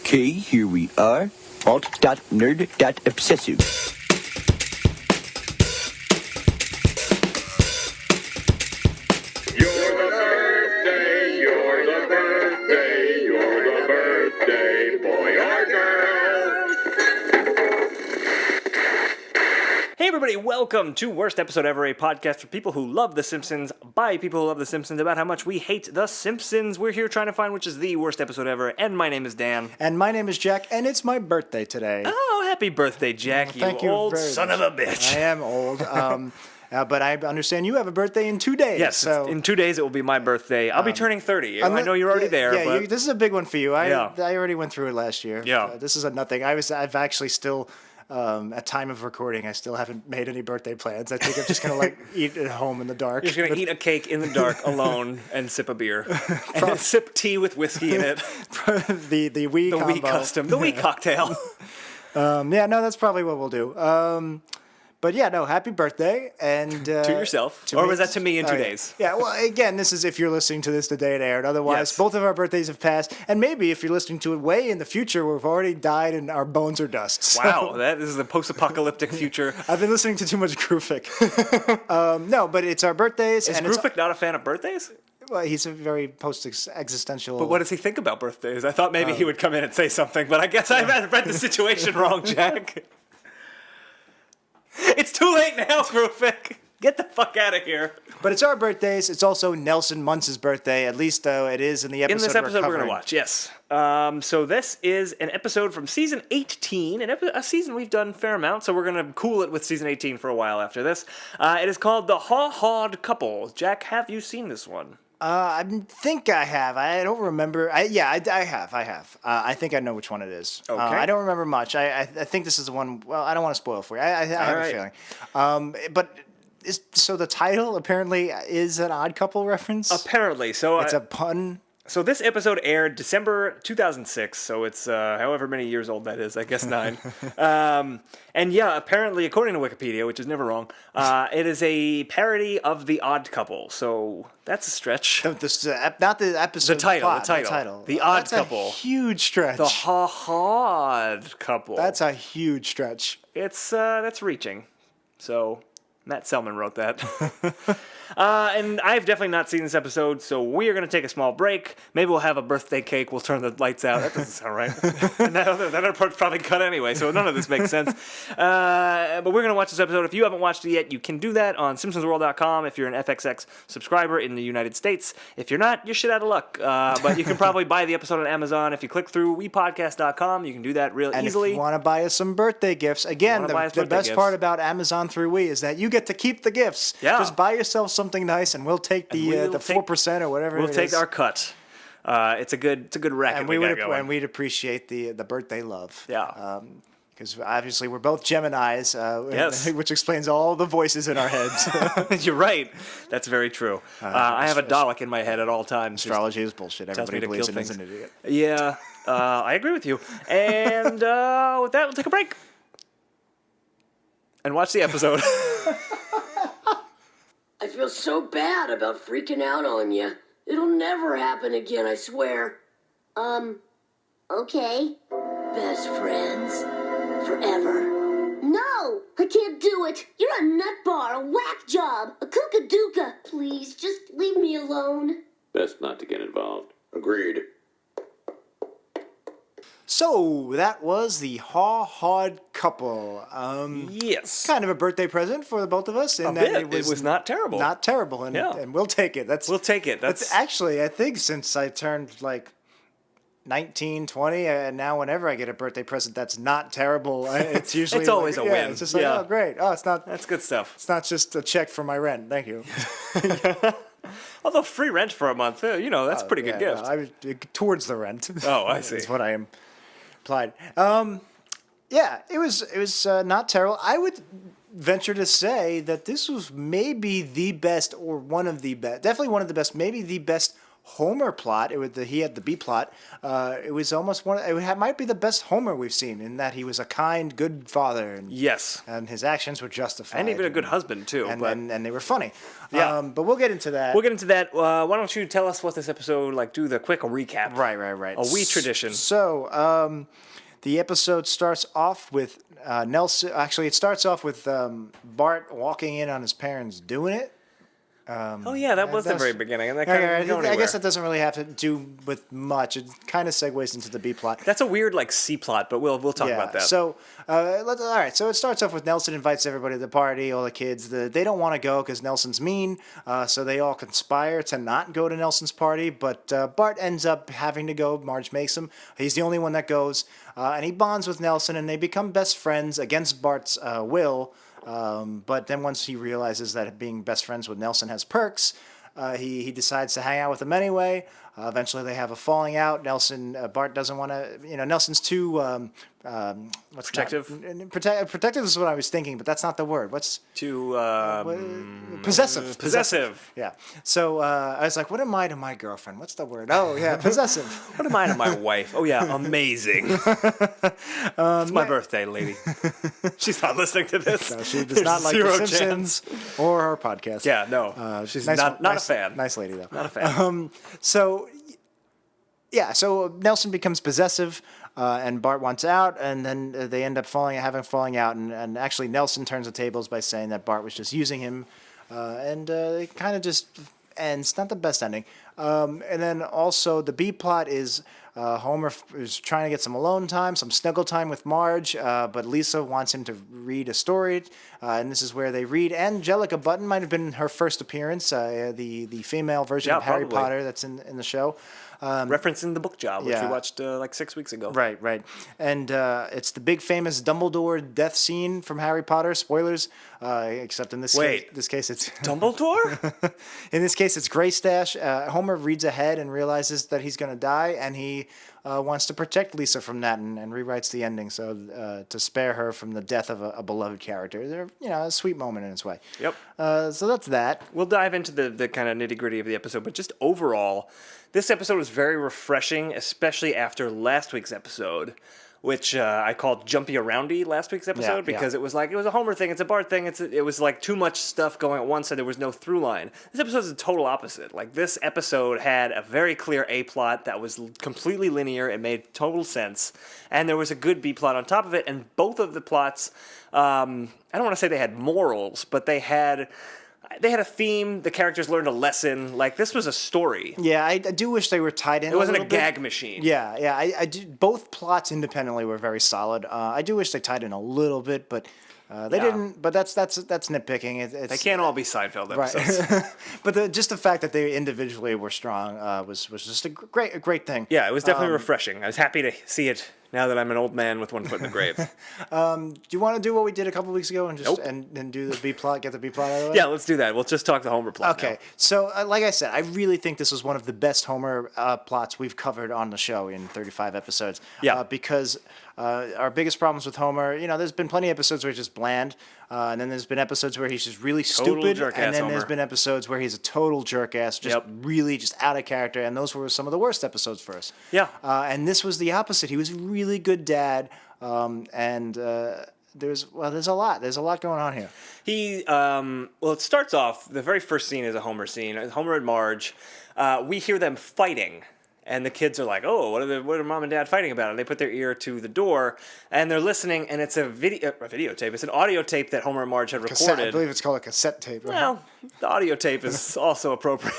Okay, here we are. Alt.nerd.obsessive. Hey everybody, welcome to Worst Episode Ever, a podcast for people who love The Simpsons, by people who love The Simpsons, about how much we hate The Simpsons. We're here trying to find which is the worst episode ever, and my name is Dan. And my name is Jack, and it's my birthday today. Oh, happy birthday, Jack, Thank you you old very son much. of a bitch. I am old, but I understand you have a birthday in 2 days. Yes, so in 2 days it will be my birthday. I'll be turning 30. I know you're already there, Yeah, but... this is a big one for you. I Yeah. already went through it last year. Yeah. This is a nothing. I've actually still... at time of recording, I still haven't made any birthday plans. I think I'm just gonna eat at home in the dark. You're just going to eat a cake in the dark alone and sip a beer. And sip tea with whiskey in it. the Wii combo. Wii custom. The Wii cocktail. Yeah, no, that's probably what we'll do. But yeah, no, happy birthday and To yourself. Or was that to me in 2 days? Yeah, well, again, this is if you're listening to this the day it aired. Otherwise, Yes. both of our birthdays have passed, and maybe if you're listening to it way in the future, we've already died and our bones are dust. So, Wow, that is the post-apocalyptic future. I've been listening to too much Grufik. No, but it's our birthdays. Is and Grufik not a fan of birthdays? well, he's a very post-existential... But what does he think about birthdays? I thought maybe he would come in and say something, but I guess I've read the situation wrong, Jack. It's too late now, Grufik. Get the fuck out of here. But it's our birthdays. It's also Nelson Muntz's birthday, at least it is in the episode In this episode we're going to covering. watch, yes. So this is an episode from Season 18, a season we've done a fair amount, so we're going to cool it with Season 18 for a while after this. It is called The Haw-Hawed Couple. Jack, have you seen this one? I think I have. I don't remember. I have. I think I know which one it is. Okay. I don't remember much. I think this is the one. Well, I don't want to spoil it for you. I have right. a feeling. But so the title apparently is an Odd Couple reference. Apparently. So It's a pun. So this episode aired December 2006, so it's however many years old that is, I guess 9. And yeah, apparently, according to Wikipedia, which is never wrong, it is a parody of The Odd Couple, so that's a stretch. Not the episode. The title, plot, the title. The Odd That's Couple. A huge stretch. The Haw-Hawed Couple. That's a huge stretch. It's that's reaching. So Matt Selman wrote that. And I've definitely not seen this episode, so we are going to take a small break. Maybe we'll have a birthday cake. We'll turn the lights out. That doesn't sound right. And that other part's probably cut anyway, so none of this makes sense. But we're going to watch this episode. If you haven't watched it yet, you can do that on SimpsonsWorld.com if you're an FXX subscriber in the United States. If you're not, you're shit out of luck. But you can probably buy the episode on Amazon. If you click through WePodcast.com, you can do that real easily. And if you want to buy us some birthday gifts, again, the best part about Amazon through We is that you get to keep the gifts. Yeah. Just buy yourself something nice, and we'll take the 4% or whatever. We'll take our cut. It's a good racket. And we'd appreciate the birthday love. Yeah. Because obviously we're both Geminis, Yes. which explains all the voices in our heads. You're right. That's very true. I have a Dalek in my head at all times. Astrology is bullshit. Tells me Everybody to believes kill it is an idiot. Yeah, I agree with you. And with that, we'll take a break and watch the episode. I feel so bad about freaking out on you. It'll never happen again, I swear. Okay. Best friends. Forever. No! I can't do it! You're a nut bar, a whack job, a kookadooka. Please, just leave me alone. Best not to get involved. Agreed. So that was the Haw-Hawed Couple. Yes. Kind of a birthday present for the both of us. A bit. It was not terrible. Not terrible, and we'll take it. We'll take it. That's actually, I think, since I turned 19, 20, and now whenever I get a birthday present that's not terrible, it's usually It's always a win. It's just like, Yeah. oh, great. Oh, it's not. That's good stuff. It's not just a check for my rent. Thank you. Although free rent for a month, that's a pretty good gift. Towards the rent. Oh, I see. That's what I implied. Yeah, it was not terrible. I would venture to say that this was maybe the best, or one of the best, definitely one of the best, maybe the best Homer plot. He had the B plot. It was almost might be the best Homer we've seen in that he was a kind, good father. And, Yes. and his actions were justified. And even a good husband, too. And they were funny. Yeah. But we'll get into that. We'll get into that. Why don't you tell us what this episode, do the quick recap. Right. A wee tradition. So, the episode starts off with Nelson. Actually, it starts off with Bart walking in on his parents doing it. That was the very beginning, and that kind of didn't go I anywhere. guess that doesn't really have to do with much. It kind of segues into the B plot. That's a weird C plot, but we'll talk about that. So, all right. So it starts off with Nelson invites everybody to the party, all the kids. They don't want to go because Nelson's mean. So they all conspire to not go to Nelson's party. But Bart ends up having to go. Marge makes him. He's the only one that goes, and he bonds with Nelson, and they become best friends against Bart's will. But then once he realizes that being best friends with Nelson has perks, he decides to hang out with him anyway. Eventually they have a falling out. Bart doesn't want to, Nelson's too, Protective? Protective is what I was thinking, but that's not the word. What's Too possessive? possessive. Yeah. So I was like, what am I to my girlfriend? What's the word? Oh, yeah, possessive. What am I to my wife? Oh yeah, amazing. It's my birthday, lady. She's not listening to this. No, she does There's not like The zero Simpsons or our podcast. Yeah, no. She's Nice- not nice- a fan. Nice lady, though. Not a fan. So Nelson becomes possessive, and Bart wants out, and then they end up having a falling out, and actually Nelson turns the tables by saying that Bart was just using him, and it kind of just ends. Not the best ending. And then also the B plot is Homer is trying to get some alone time, some snuggle time with Marge, but Lisa wants him to read a story, and this is where they read Angelica. Button might have been her first appearance, the female version of Harry probably. Potter that's in the show. Referencing the book job, which we yeah. watched 6 weeks ago. Right. And it's the big famous Dumbledore death scene from Harry Potter. Spoilers, except in this case it's Dumbledore? in this case it's Greystash. Homer reads ahead and realizes that he's going to die, and he wants to protect Lisa from that and rewrites the ending so to spare her from the death of a beloved character. They're, a sweet moment in its way. Yep. So that's that. We'll dive into the kind of nitty-gritty of the episode, but just overall, this episode was very refreshing, especially after last week's episode, which I called Jumpy Aroundy last week's episode because it was a Homer thing, it's a Bart thing, it was too much stuff going at once and there was no through line. This episode is the total opposite. This episode had a very clear A plot that was completely linear, it made total sense, and there was a good B plot on top of it, and both of the plots, I don't want to say they had morals, but they had a theme. The characters learned a lesson. This was a story. Yeah, I do wish they were tied in. It wasn't a little bit. gag machine. Yeah. I do. Both plots independently were very solid. I do wish they tied in a little bit, but they didn't. But that's nitpicking. They can't all be Seinfeld episodes. Right. But just the fact that they individually were strong was just a great thing. Yeah, it was definitely refreshing. I was happy to see it now that I'm an old man with one foot in the grave. Do you want to do what we did a couple weeks ago and just and do the B plot, get the B plot out of the way? Yeah, let's do that. We'll just talk the Homer plot. Okay, now. so like I said, I really think this was one of the best Homer plots we've covered on the show in 35 episodes. Yeah. Because our biggest problems with Homer, there's been plenty of episodes where he's just bland, and then there's been episodes where he's just really stupid, jerk-ass and then there's Homer. been episodes where he's a total jerk ass, just really just out of character, and those were some of the worst episodes for us. Yeah. And this was the opposite. He was a really good dad, and there's a lot going on here. It starts off, the very first scene is a Homer scene. Homer and Marge, we hear them fighting. And the kids are like, oh, what are mom and dad fighting about? And they put their ear to the door, and they're listening, and it's a videotape. It's an audio tape that Homer and Marge had recorded. I believe it's called a cassette tape. Right? Well, the audio tape is also appropriate.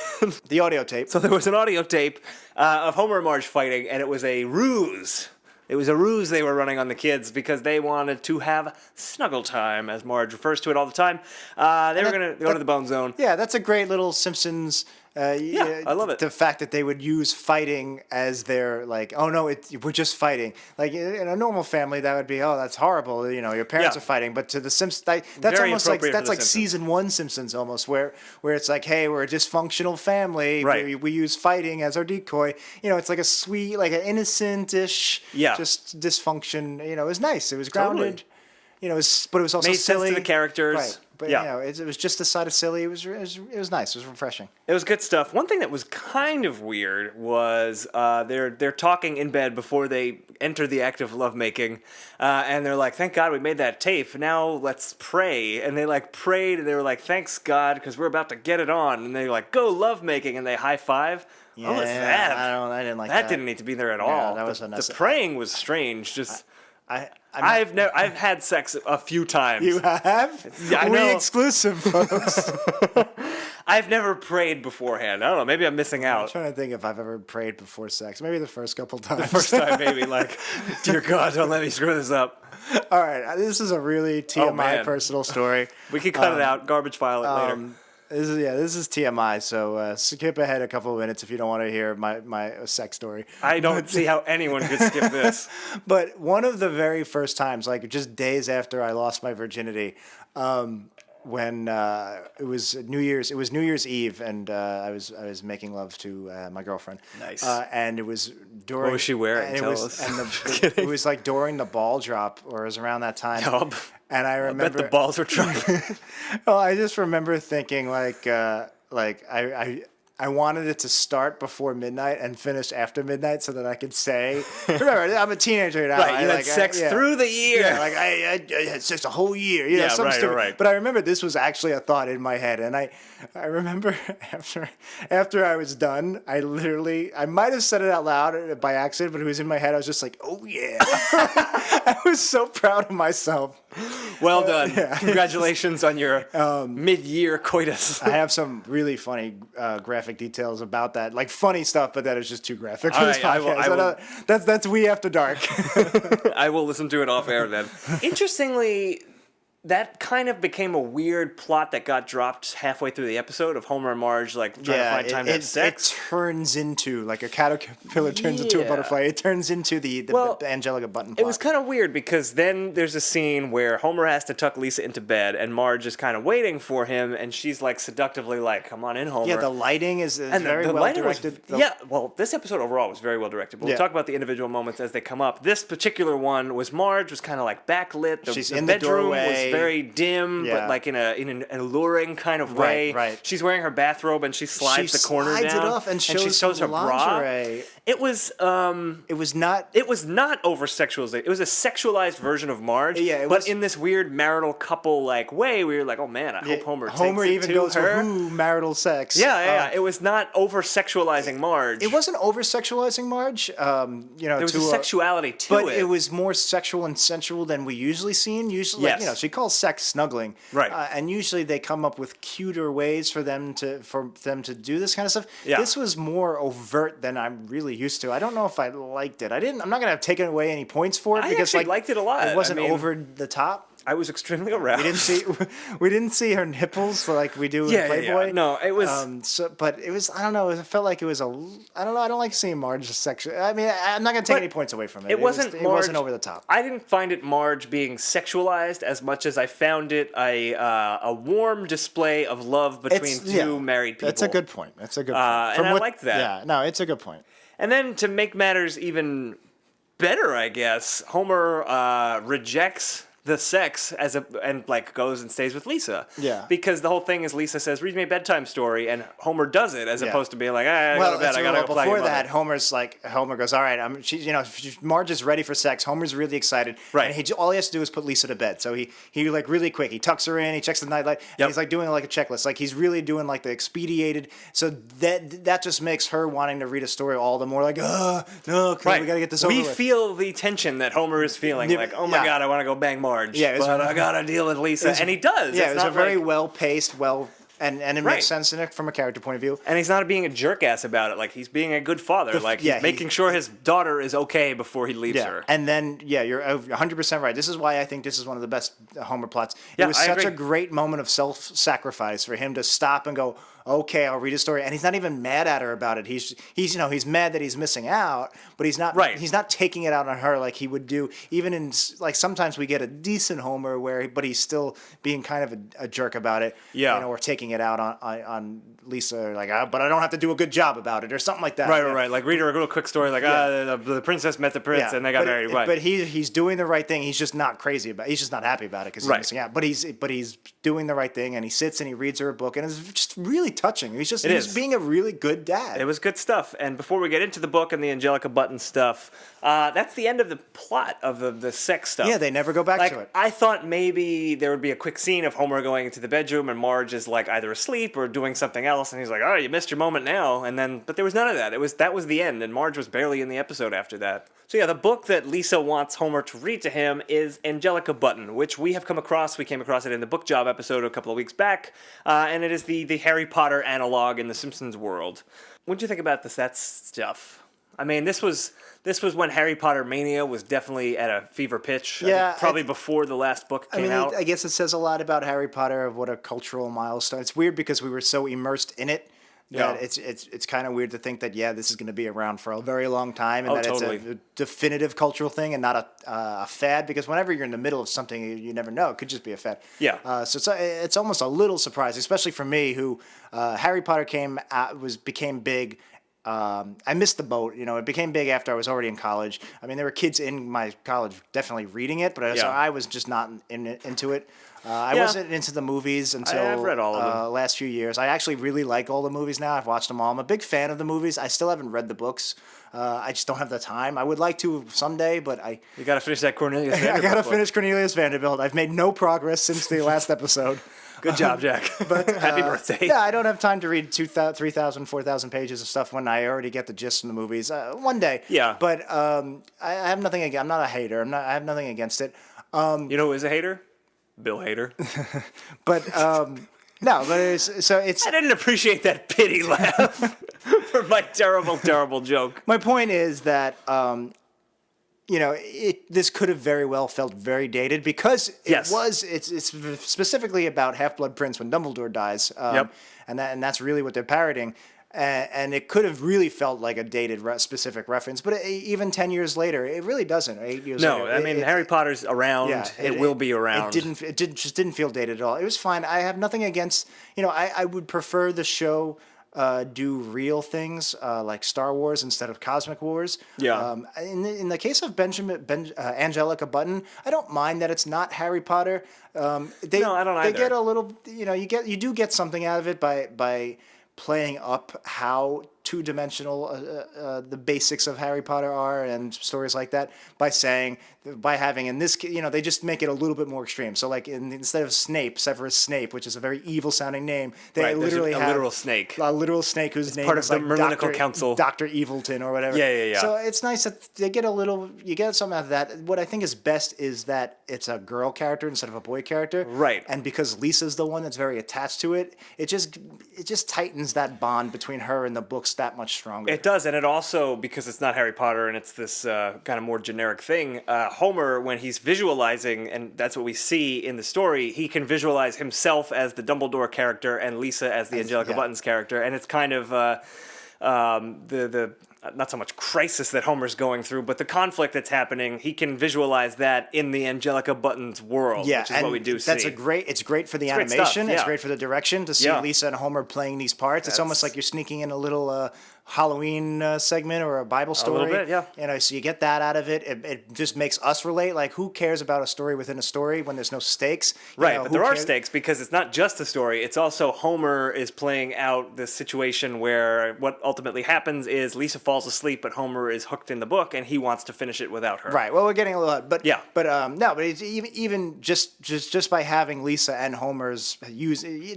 The audio tape. So there was an audio tape of Homer and Marge fighting, and it was a ruse. It was a ruse they were running on the kids because they wanted to have snuggle time, as Marge refers to it all the time. They were going to go to the Bone Zone. Yeah, that's a great little Simpsons. I love it. The fact that they would use fighting as their oh no, we're just fighting. In a normal family, that would be that's horrible. Your parents are fighting. But to the Simpsons, that's Very almost appropriate for the like Simpsons. season 1 Simpsons almost, where it's like, hey, we're a dysfunctional family. Right. We use fighting as our decoy. It's like a sweet, like an innocent-ish, Yeah. just dysfunction. It was nice. It was grounded. Totally. but it was also Made silly. sense to the characters. Right. But Yeah. it was just the side of silly. It was nice. It was refreshing. It was good stuff. One thing that was kind of weird was they're talking in bed before they enter the act of lovemaking, and they're like, "Thank God we made that tape. Now let's pray." And they like prayed, and they were like, "Thanks God, because we're about to get it on." And they like, "Go lovemaking," and they high five. Yeah, What was that? I didn't like that. That didn't need to be there at all. that was the unnecessary. praying was strange. Just I've I've had sex a few times. You have? Yeah, I We know. exclusive, folks. I've never prayed beforehand. I don't know. Maybe I'm missing I'm out. trying to think if I've ever prayed before sex. Maybe the first couple times. First time, maybe like, dear God, don't let me screw this up. All right, this is a really TMI man. personal story. We could cut it out, garbage file it later. This is TMI, so skip ahead a couple of minutes if you don't want to hear my sex story. I don't see how anyone could skip this. But one of the very first times, like just days after I lost my virginity, when it was New Year's Eve, and I was making love to my girlfriend. Nice. And it was during. What was she wearing? And Tell it was, us. and it was like during the ball drop, or it was around that time. Yup. And I I remember bet the balls were dropping. Well, I just remember thinking like I wanted it to start before midnight and finish after midnight so that I could say, remember, I'm a teenager now. Right, you had sex through the year. Yeah, like I had sex a whole year. You know, Yeah, something right, stupid. right. But I remember this was actually a thought in my head, and I remember after I was done, I might have said it out loud by accident, but it was in my head. I was just like, oh yeah. I was so proud of myself. Well done. Yeah. Congratulations on your mid-year coitus. I have some really funny graphic details about that, like funny stuff, but that is just too graphic for All this right, podcast. That's We After Dark. I will listen to it off air then. Interestingly, that kind of became a weird plot that got dropped halfway through the episode of Homer and Marge like trying to find time to have sex. It turns into like a caterpillar turns into a Yeah. butterfly. It turns into the Angelica button plot. It was kind of weird because then there's a scene where Homer has to tuck Lisa into bed and Marge is kind of waiting for him and she's like seductively like, "Come on in, Homer." Yeah, the lighting is and very the well lighting was- directed. well, this episode overall was very well directed. But we'll Yeah. talk about the individual moments as they come up. This particular one was Marge was kind of like backlit. She's the in the bedroom doorway. was very dim, Yeah. but like in an alluring kind of way. Right. She's wearing her bathrobe and she slides the corner slides down it off and she shows shows her some bra. lingerie. It was It was not. it was not over sexualized. It was a sexualized version of Marge. Yeah, it but was- in this weird marital couple like way, we were like, "Oh man, I hope Homer takes it even to goes her." for marital sex. Yeah. It was not over sexualizing Marge. It wasn't over sexualizing Marge. There was to a sexuality to but it. it was more sexual and sensual than we usually seen. Usually, like, Yes. she calls sex snuggling, Right. And usually they come up with cuter ways for them to do this kind of stuff. Yeah. This was more overt than I'm really used to. I don't know if I liked it. I'm not gonna have taken away any points for it I because actually liked it a lot. It wasn't I mean, over the top. I was extremely aroused. We didn't see her nipples like we do in Playboy. Yeah. No, it was. But it was. I don't know. It felt like it was a. I don't know. I don't like seeing Marge sexual. I mean, I'm not gonna take But any points away from it. it wasn't. It Marge, wasn't over the top. I didn't find it Marge being sexualized as much as I found it a warm display of love between two married people. That's a good point. That's a good point. and I liked that. Yeah. No, it's a good point. And then to make matters even better, I guess, Homer rejects the sex and like goes and stays with Lisa. Yeah. Because the whole thing is Lisa says, "Read me a bedtime story," and Homer does it as Yeah. opposed to being like, "I gotta go to bed. I gotta go play." Before that, Homer goes, all right. Marge is ready for sex. Homer's really excited. Right. And all he has to do is put Lisa to bed. So he like really quick. He tucks her in. He checks the nightlight. And he's like doing like a checklist. Like he's really doing like the expedited. So that just makes her wanting to read a story all the more like, no, Right. we gotta get this over We with. feel the tension that Homer is feeling. Yeah, Like, oh my yeah. God, I want to go bang Marge. Yeah, it was- but I gotta deal with Lisa, and he does. Yeah, It's it was not a very like- well paced, and it Right. makes sense from a character point of view. And he's not being a jerk ass about it. Like he's being a good father. Like he's making sure his daughter is okay before he leaves her. And then, you're 100% right. This is why I think this is one of the best Homer plots. It Yeah, was I such agree. a great moment of self-sacrifice for him to stop and go, okay, I'll read a story, and he's not even mad at her about it. He's he's mad that he's missing out, but he's not He's not taking it out on her like he would do. Even in like sometimes we get a decent Homer but he's still being kind of a jerk about it. Yeah, or taking it out on Lisa, like, but I don't have to do a good job about it, or something like that. Right. Like read her a little quick story, like the princess met the prince and they got married. Right. But he's doing the right thing. He's just not crazy about it. He's just not happy about it because he's missing out. But he's doing the right thing, and he sits and he reads her a book, and it's just really touching. He's being a really good dad. It was good stuff. And before we get into the book and the Angelica Button stuff, that's the end of the plot of the sex stuff. Yeah, they never go back to it. I thought maybe there would be a quick scene of Homer going into the bedroom and Marge is like either asleep or doing something else, and he's like, "Oh, you missed your moment now." But there was none of that. That was the end, and Marge was barely in the episode after that. So yeah, the book that Lisa wants Homer to read to him is Angelica Button, which we have come across. We came across it in the book job episode a couple of weeks back, and it is the Harry Potter analog in the Simpsons world. What did you think about that stuff? I mean, this was when Harry Potter mania was definitely at a fever pitch. Yeah, probably before the last book came out. I guess it says a lot about Harry Potter, of what a cultural milestone. It's weird because we were so immersed in it that it's kind of weird to think that this is going to be around for a very long time, and it's a definitive cultural thing and not a fad. Because whenever you're in the middle of something, you never know. It could just be a fad. Yeah. So it's almost a little surprising, especially for me, who Harry Potter became big. I missed the boat. It became big after I was already in college. I mean, there were kids in my college definitely reading it, but I was just not into it. I wasn't into the movies until I've read all of them. Last few years. I actually really like all the movies now. I've watched them all. I'm a big fan of the movies. I still haven't read the books. I just don't have the time. I would like to someday, but You got to finish that Cornelius Vanderbilt I got to finish Cornelius Vanderbilt. I've made no progress since the last episode. Good job, Jack. But Happy birthday. Yeah, I don't have time to read 2,000, 3,000, 4,000 pages of stuff when I already get the gist from the movies. One day. Yeah. But I have nothing against. I'm not a hater. I have nothing against it. You know who is a hater? Bill Hader. But no, but it's. I didn't appreciate that pity laugh for my terrible, terrible joke. My point is that this could have very well felt very dated because it's specifically about Half-Blood Prince when Dumbledore dies. And that's really what they're parodying. And it could have really felt like a dated specific reference, but even 10 years later, it really doesn't. 8 years later, I mean, Harry Potter's around. Yeah, it will be around. It just didn't feel dated at all. It was fine. I have nothing against. I would prefer the show do real things like Star Wars instead of Cosmic Wars. Yeah. In the case of Angelica Button, I don't mind that it's not Harry Potter. No, I don't either. They get a little. You do get something out of it by playing up how two-dimensional the basics of Harry Potter are and stories like that by having in this, they just make it a little bit more extreme. So like instead of Severus Snape, which is a very evil-sounding name, they literally have a literal snake whose name part is of the like Merlinical Council, Dr. Evilton or whatever. Yeah. So it's nice that they get you get something out of that. What I think is best is that it's a girl character instead of a boy character. Right. And because Lisa's the one that's very attached to it, it just tightens that bond between her and the books that much stronger. It does, and it also, because it's not Harry Potter and it's this kind of more generic thing, Homer, when he's visualizing, and that's what we see in the story, he can visualize himself as the Dumbledore character and Lisa as the Angelica Buttons character, and it's kind of the not so much crisis that Homer's going through, but the conflict that's happening, he can visualize that in the Angelica Buttons world, which is what we do see. It's great for the animation. It's great for the direction to see Lisa and Homer playing these parts. It's almost like you're sneaking in a little Halloween segment or a Bible story. A little bit, yeah. So you get that out of it. It just makes us relate. Like, who cares about a story within a story when there's no stakes? Right, but there are stakes because it's not just a story. It's also Homer is playing out this situation where what ultimately happens is Lisa falls asleep, but Homer is hooked in the book and he wants to finish it without her. Right. Well, we're getting a little, but it's even just by having Lisa and Homer's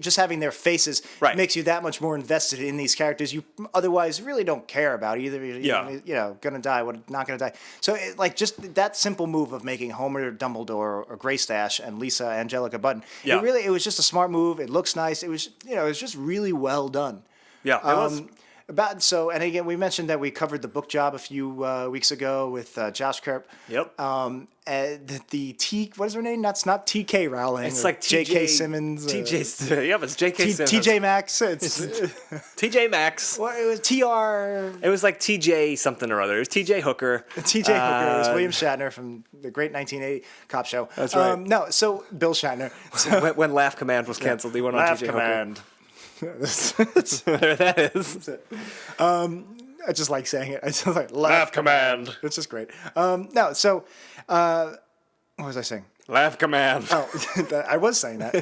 just having their faces makes you that much more invested in these characters you otherwise really don't care about. Either gonna die, not gonna die. So just that simple move of making Homer Dumbledore or Greystash and Lisa Angelica Button. Yeah. It was just a smart move. It looks nice. It was just really well done. Yeah, it was. And again, we mentioned that we covered the book job a few weeks ago with Josh Kerp. Yep. What is her name? That's not T.K. Rowling. It's like J.K. Simmons. TJ. Yep, it's J.K. Simmons. T.J. Maxx. It's TJ Maxx. well, it was T.R. It was like TJ something or other. It was TJ Hooker. T.J. Hooker. It was William Shatner from the great 1980 cop show. That's right. No, so Bill Shatner. So, when Laugh Command was canceled, he went on Laugh TJ Command. Hooker. There that is. I just like saying it. I just like Laugh Command. It's just great. What was I saying? Laugh Command. Oh, I was saying that.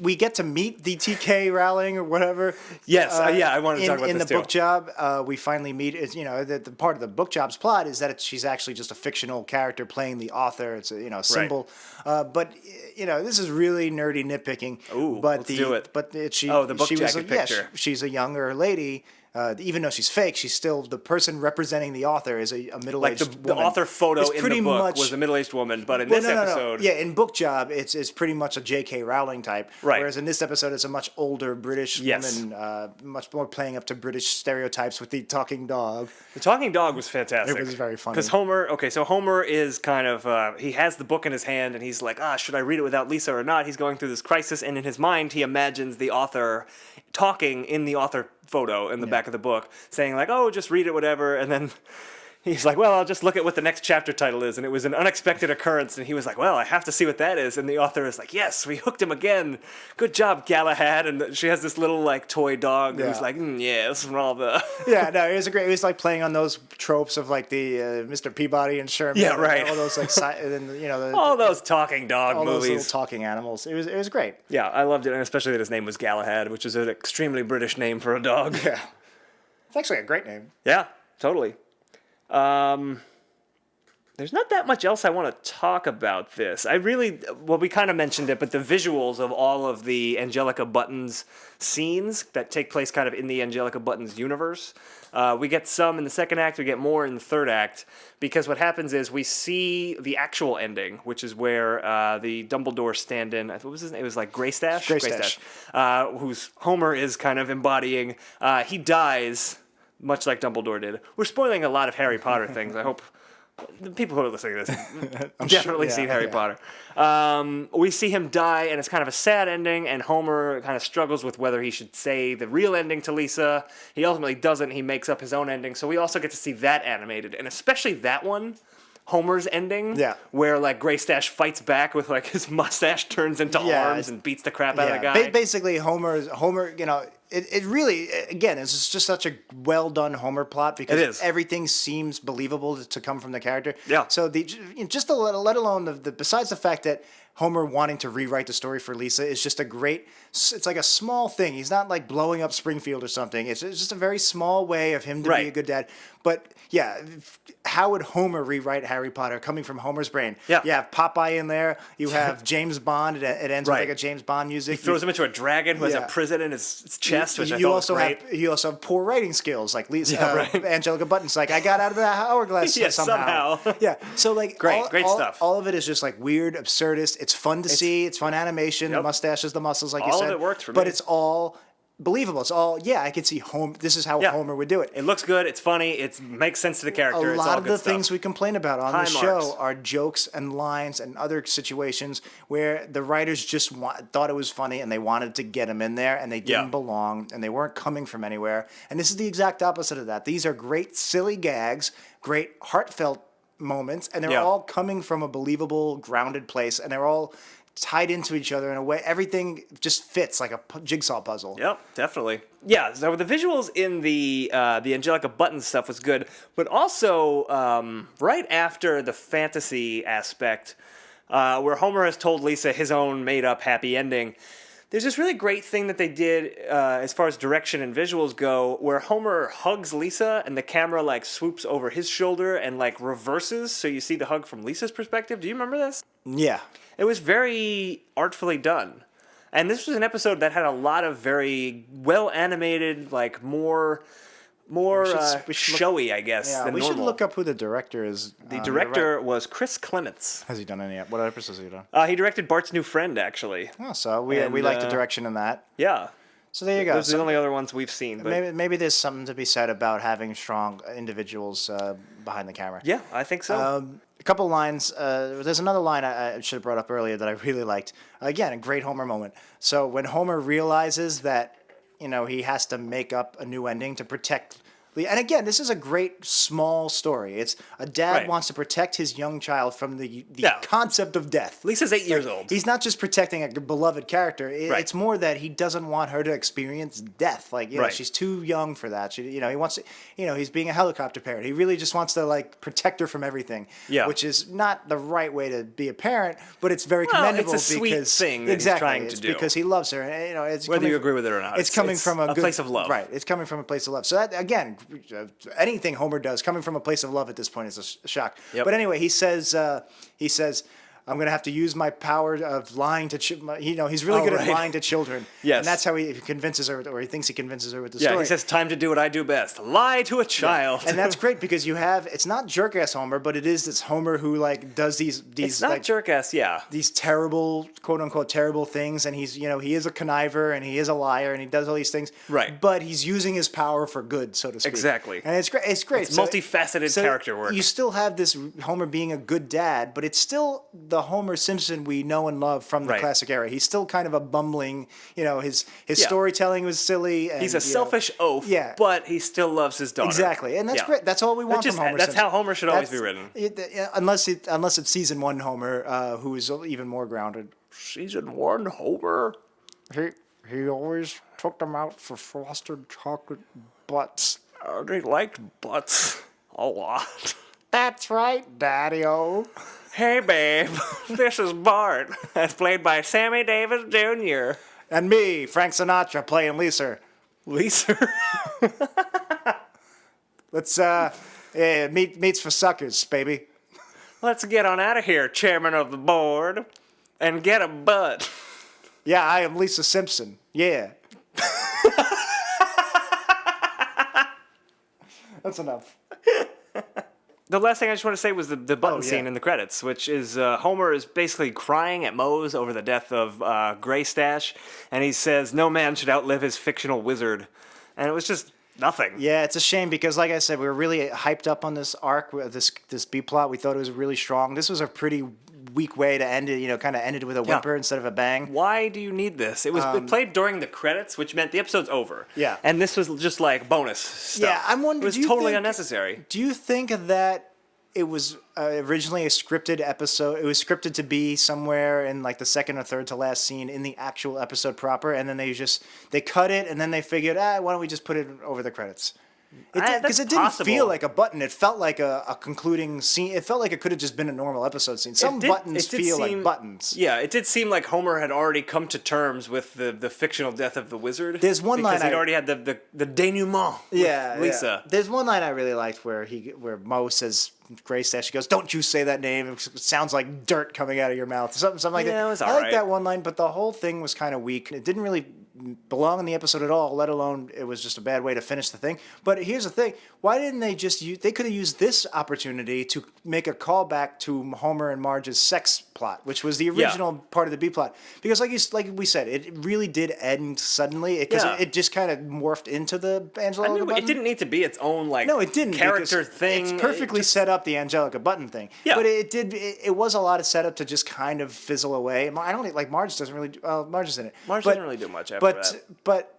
We get to meet the T.K. Rowling or whatever. Yes, I wanted to talk about in this the too. book job. We finally meet. The part of the book job's plot is that she's actually just a fictional character playing the author. It's a symbol. But this is really nerdy nitpicking. Ooh, but let's do it. But the book jacket picture. She's a younger lady. Even though she's fake, she's still the person representing the author is a middle-aged woman. The author photo in the book was a middle-aged woman, but in this episode... Yeah, in Book Job, it's pretty much a J.K. Rowling type. Right. Whereas in this episode, it's a much older British woman, much more playing up to British stereotypes with the talking dog. The talking dog was fantastic. It was very funny. Because Homer is kind of... he has the book in his hand, and he's like, should I read it without Lisa or not? He's going through this crisis, and in his mind, he imagines the author talking in the author photo in the back of the book, saying like, just read it, whatever, and then he's like, well, I'll just look at what the next chapter title is, and it was an unexpected occurrence, and he was like, well, I have to see what that is, and the author is like, yes, we hooked him again, good job, Galahad, and she has this little like toy dog who's like, yes, and all the... it was great. It was like playing on those tropes of like the Mr. Peabody and Sherman. Yeah, right. All those like, all those talking dog all movies. those little talking animals. It was great. Yeah, I loved it, and especially that his name was Galahad, which is an extremely British name for a dog. Yeah. It's actually a great name. Yeah, totally. There's not that much else I want to talk about this. We kind of mentioned it, but the visuals of all of the Angelica Buttons scenes that take place kind of in the Angelica Buttons universe, we get some in the second act, we get more in the third act, because what happens is we see the actual ending, which is where the Dumbledore stand-in, what was his name? It was like Greystash? Greystash. Whose Homer is kind of embodying. He dies, much like Dumbledore did. We're spoiling a lot of Harry Potter things. I hope the people who are listening to this definitely seen Harry Potter. We see him die, and it's kind of a sad ending, and Homer kind of struggles with whether he should say the real ending to Lisa. He ultimately doesn't. He makes up his own ending, so we also get to see that animated, and especially that one, Homer's ending, where like Greystash fights back with like his mustache turns into arms and beats the crap out of the guy. Basically, Homer, it really, again, it's just such a well done Homer plot because everything seems believable to come from the character. Yeah. So let alone besides the fact that Homer wanting to rewrite the story for Lisa is just it's like a small thing. He's not like blowing up Springfield or something. It's just a very small way of him to be a good dad. But yeah, how would Homer rewrite Harry Potter coming from Homer's brain? Yeah. You have Popeye in there. You have James Bond. It ends with like a James Bond music. He throws him into a dragon who has a prison in his chest, which I thought was great. You also have poor writing skills, like Lisa, Angelica Button's like, I got out of the hourglass somehow. Yeah, so like great stuff. All of it is just like weird, absurdist. It's fun to see. It's fun animation. The mustaches, the muscles, like you said. All of it worked for me. But it's all believable. It's all, I could see Homer. This is how Homer would do it. It looks good. It's funny. It makes sense to the character. A lot of the things we complain about on the show are jokes and lines and other situations where the writers just thought it was funny and they wanted to get them in there and they didn't belong and they weren't coming from anywhere. And this is the exact opposite of that. These are great silly gags, great heartfelt moments, and they're all coming from a believable, grounded place, and they're all tied into each other in a way. Everything just fits like a jigsaw puzzle. Yep, definitely. Yeah, so the visuals in the Angelica Buttons stuff was good, but also right after the fantasy aspect, where Homer has told Lisa his own made-up happy ending, there's this really great thing that they did as far as direction and visuals go, where Homer hugs Lisa and the camera like swoops over his shoulder and like reverses, so you see the hug from Lisa's perspective. Do you remember this? Yeah. It was very artfully done. And this was an episode that had a lot of very well animated, like more showy, I guess, than normal. We should look up who the director is. The director was Chris Clements. Has he done any? What episodes has he done? He directed Bart's New Friend, actually. Oh, so we like the direction in that. Yeah. So there you go. Those are the only other ones we've seen. But Maybe there's something to be said about having strong individuals behind the camera. yeah, I think so. A couple lines. There's another line I should have brought up earlier that I really liked. Again, a great Homer moment. So when Homer realizes that, he has to make up a new ending to protect. And again, this is a great small story. It's a dad wants to protect his young child from the concept of death. Lisa's 8 years old. He's not just protecting a beloved character. It's more that he doesn't want her to experience death. She's too young for that. He wants to, he's being a helicopter parent. He really just wants to protect her from everything. Yeah. Which is not the right way to be a parent, but it's very commendable it's a because sweet thing that he's trying to do. Because he loves her. And, it's whether you agree with it or not. It's coming from a good place of love. Right. It's coming from a place of love. So that again. Anything Homer does coming from a place of love at this point is a shock. Yep. But anyway, he says, I'm going to have to use my power of lying to he's really good at lying to children. Yes. And that's how he convinces her, or he thinks he convinces her with the Yeah, story. he says, time to do what I do best. Lie to a child. And that's great because it's not jerk-ass Homer, but it is this Homer who does these It's not jerk-ass, yeah. these terrible, quote-unquote, terrible things, and he's, he is a conniver, and he is a liar, and he does all these things. Right. But he's using his power for good, so to speak. Exactly. And it's great. It's great. It's multifaceted character work. You still have this Homer being a good dad, but it's still the Homer Simpson we know and love from the classic era. He's still kind of a bumbling, his storytelling was silly. And, he's a selfish oaf, but he still loves his daughter. Exactly, and that's great. That's all we want from Homer That's Simpson. how Homer should always be written. Unless it's season 1 Homer, who is even more grounded. Season 1 Homer? He always took them out for frosted chocolate butts. They liked butts a lot. That's right, Daddy-O. Hey, babe, this is Bart, as played by Sammy Davis Jr. And me, Frank Sinatra, playing Lisa. Lisa? Let's, meats for suckers, baby. Let's get on out of here, chairman of the board, and get a butt. Yeah, I am Lisa Simpson. Yeah. That's enough. The last thing I just want to say was the button scene in the credits, which is Homer is basically crying at Moe's over the death of Gray Stash, and he says no man should outlive his fictional wizard, and it was just nothing. Yeah, it's a shame because, like I said, we were really hyped up on this arc, this B plot. We thought it was really strong. This was a pretty weak way to end it. Kind of ended with a whimper instead of a bang. Why do you need this? It played during the credits, which meant the episode's over. Yeah, and this was just like bonus stuff. Yeah, I'm wondering. It was totally unnecessary. Do you think that it was originally a scripted episode? It was scripted to be somewhere in the second or third to last scene in the actual episode proper, and then they cut it, and then they figured, why don't we just put it over the credits? Because it didn't feel like a button. It felt like a concluding scene. It felt like it could have just been a normal episode scene. Some buttons feel like buttons. Yeah, it did seem like Homer had already come to terms with the fictional death of the wizard. There's one line because he'd already had the denouement with Lisa. Yeah. There's one line I really liked where Moe says Gray Stash. She goes, "Don't you say that name. It sounds like dirt coming out of your mouth." Something like that. Yeah, it was I all like that one line, but the whole thing was kind of weak. It didn't really belong in the episode at all, let alone it was just a bad way to finish the thing. But here's the thing. Why didn't they they could have used this opportunity to make a callback to Homer and Marge's sex plot, which was the original part of the B plot. Because like we said, it really did end suddenly because it just kind of morphed into the Angelica button. It didn't need to be its own no, it didn't, character thing. It's perfectly set up, the Angelica button thing. Yeah. But it was a lot of setup to just kind of fizzle away. I don't like Marge doesn't really Marge is in it. Marge doesn't really do much after that. But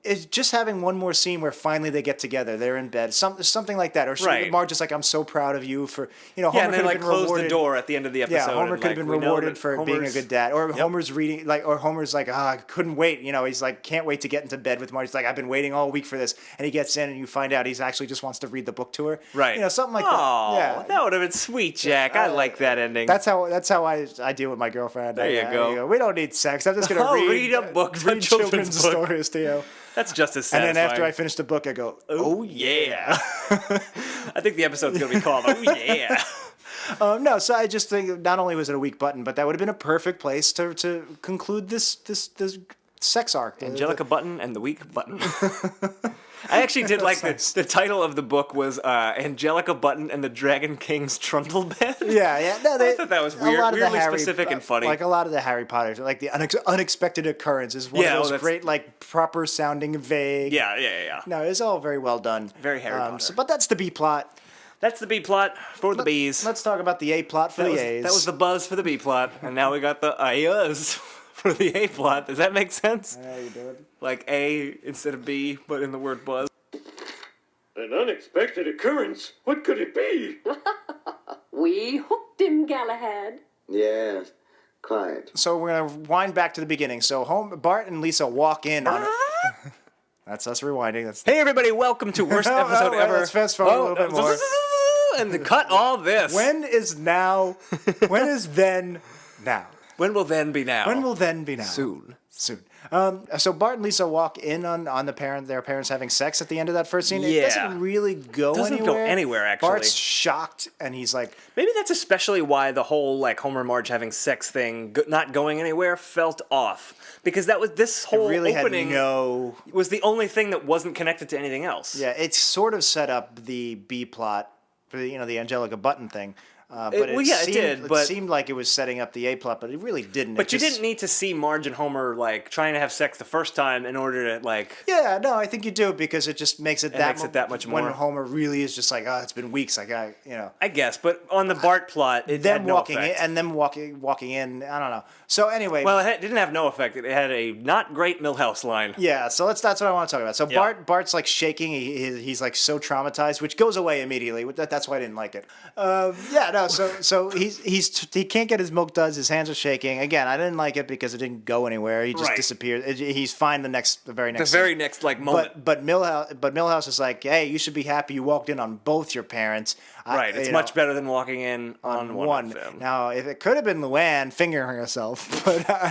it's just having one more scene where finally they get together. They're in bed, something like that. Or Marge is like, "I'm so proud of you for Homer and then could have been close rewarded. the door at the end of the episode. Yeah, Homer could have been rewarded for being a good dad. Or Homer's reading or Homer's like, I couldn't wait. He's like, can't wait to get into bed with Marge. He's like, I've been waiting all week for this. And he gets in and you find out he's actually just wants to read the book to her. Right. Something like that. Yeah. That would have been sweet, Jack. I like that ending. That's how I deal with my girlfriend. There you go. We don't need sex. I'm just gonna read a book, read children's stories to you. That's just as satisfying. And then after I finish the book, I go, oh yeah. I think the episode's going to be called, oh yeah. No, so I just think not only was it a weak button, but that would have been a perfect place to conclude this sex arc. Angelica Button and the Weak Button. I actually did like the title of the book was Angelica Button and the Dragon King's Trundle Bed. Yeah. No, I thought that was weird, weirdly specific and funny. Like a lot of the Harry Potter, like the unexpected occurrence is one of those great, like proper sounding vague. Yeah. No, it's all very well done. Very Harry Potter. But that's the B plot. That's the B plot for the Bs. Let's talk about the A plot for the A's. That was the buzz for the B plot, and now we got the A's for the A plot. Does that make sense? How you doing? Like A instead of B, but in the word buzz. An unexpected occurrence? What could it be? We hooked him, Galahad. Yes, quite. So we're gonna wind back to the beginning. So Bart and Lisa walk in on it. That's us rewinding. That's Hey everybody, welcome to worst episode ever. Let's fast forward a little bit more. And cut all this. When is now? When is then now? When will then be now? When will then be now? Soon. So Bart and Lisa walk in on their parents having sex at the end of that first scene. Yeah. It doesn't really go Doesn't anywhere. go anywhere, actually. Bart's shocked, and he's like, Maybe that's especially why the whole like Homer and Marge having sex thing not going anywhere felt off, because that was this whole really opening had was the only thing that wasn't connected to anything else. Yeah, it sort of set up the B plot for the Angelica Button thing. But it seemed like it was setting up the A plot, but it really didn't. But you didn't need to see Marge and Homer like trying to have sex the first time in order to like. Yeah, no, I think you do because it just makes it that much more. When Homer really is just like, oh, it's been weeks, like I guess, but on the Bart plot, it them had no walking effect. in and them walking in. I don't know. So anyway, Well, it didn't have no effect. It had a not great Milhouse line. yeah. So that's what I want to talk about. So Yeah. Bart's like shaking. He's like so traumatized, which goes away immediately. That's why I didn't like it. So he can't get his milk duds. His hands are shaking. Again, I didn't like it because it didn't go anywhere. He just Right. disappeared. He's fine the very next. The very scene. next like moment. But Milhouse is like, hey, you should be happy you walked in on both your parents. Right, it's much better than walking in on one of them. Now, if it could have been Luann fingering herself, but I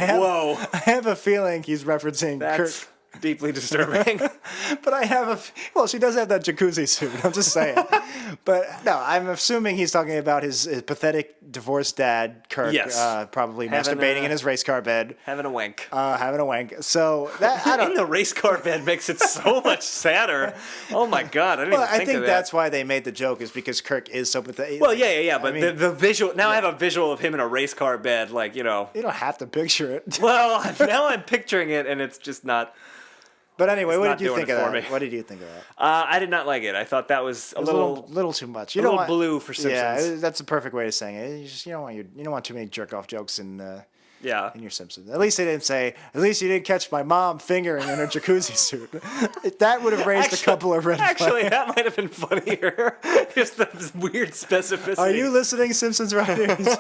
have a feeling he's referencing That's Kurt. deeply disturbing. But she does have that jacuzzi suit. I'm just saying. But no, I'm assuming he's talking about his pathetic divorced dad, Kirk, Yes. probably Having masturbating in his race car bed, Having a wank. having a wank. So that I In don't. the race car bed makes it so much sadder. Oh my god, I didn't Well, even I think think of that. that's why they made the joke is because Kirk is so pathetic. Well, yeah. But I mean, the visual. Now I have a visual of him in a race car bed, like you don't have to picture it. Well, now I'm picturing it, and it's just not. But anyway, It's what not did you doing think it of for that? me. What did you think of that? I did not like it. I thought that was a It was little too much. You don't little want, blue for Simpsons. Yeah, that's the perfect way to say it. You don't want too many jerk off jokes in your Simpsons. At least they didn't say. At least you didn't catch my mom fingering in her jacuzzi suit. That would have raised a couple of red flags. Actually, that might have been funnier. Just the weird specificity. Are you listening, Simpsons writers?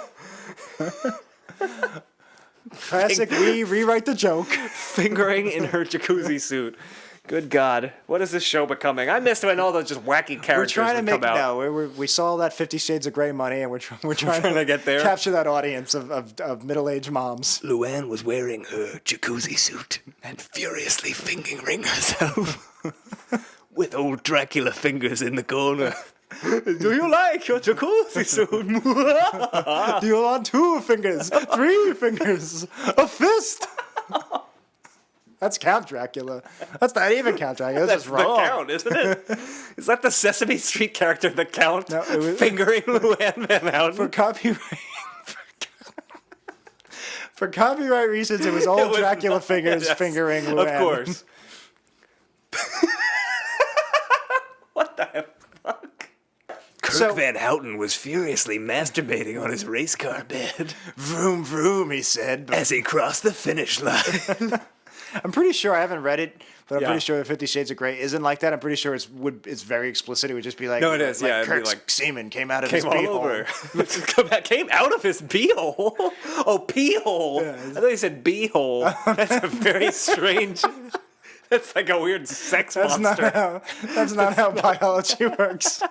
Classic. We rewrite the joke. fingering in her jacuzzi suit? Good God, what is this show becoming? I missed when all those just wacky characters We're trying to would make come out. we saw that 50 Shades of Grey money, and we're trying to get there. Capture that audience of middle-aged moms. Luann was wearing her jacuzzi suit and furiously fingering herself with old Dracula fingers in the corner. Do you like your jacuzzi suit? Do you want 2 fingers, 3 fingers, a fist? That's Count Dracula. That's not even Count Dracula. That's just the wrong. Count, isn't it? Is that the Sesame Street character, the Count, No, it was- fingering Luann Van Houten? For copyright. For copyright reasons, it was old was Dracula not- fingers yes, fingering Luann. Of course. What the fuck? Kirk So- Van Houten was furiously masturbating on his race car bed Vroom, vroom, he said. But as he crossed the finish line. I'm pretty sure, I haven't read it, but I'm Yeah. pretty sure 50 Shades of Grey isn't like that. I'm pretty sure it's very explicit. It would just be like, No, it is, yeah, it'd be Kirk's like- semen came out of his Came all beehole. over. Came out of his beehole. Oh, pee-hole. I thought you said beehole. That's a very strange... That's like a weird sex That's monster. not how biology works.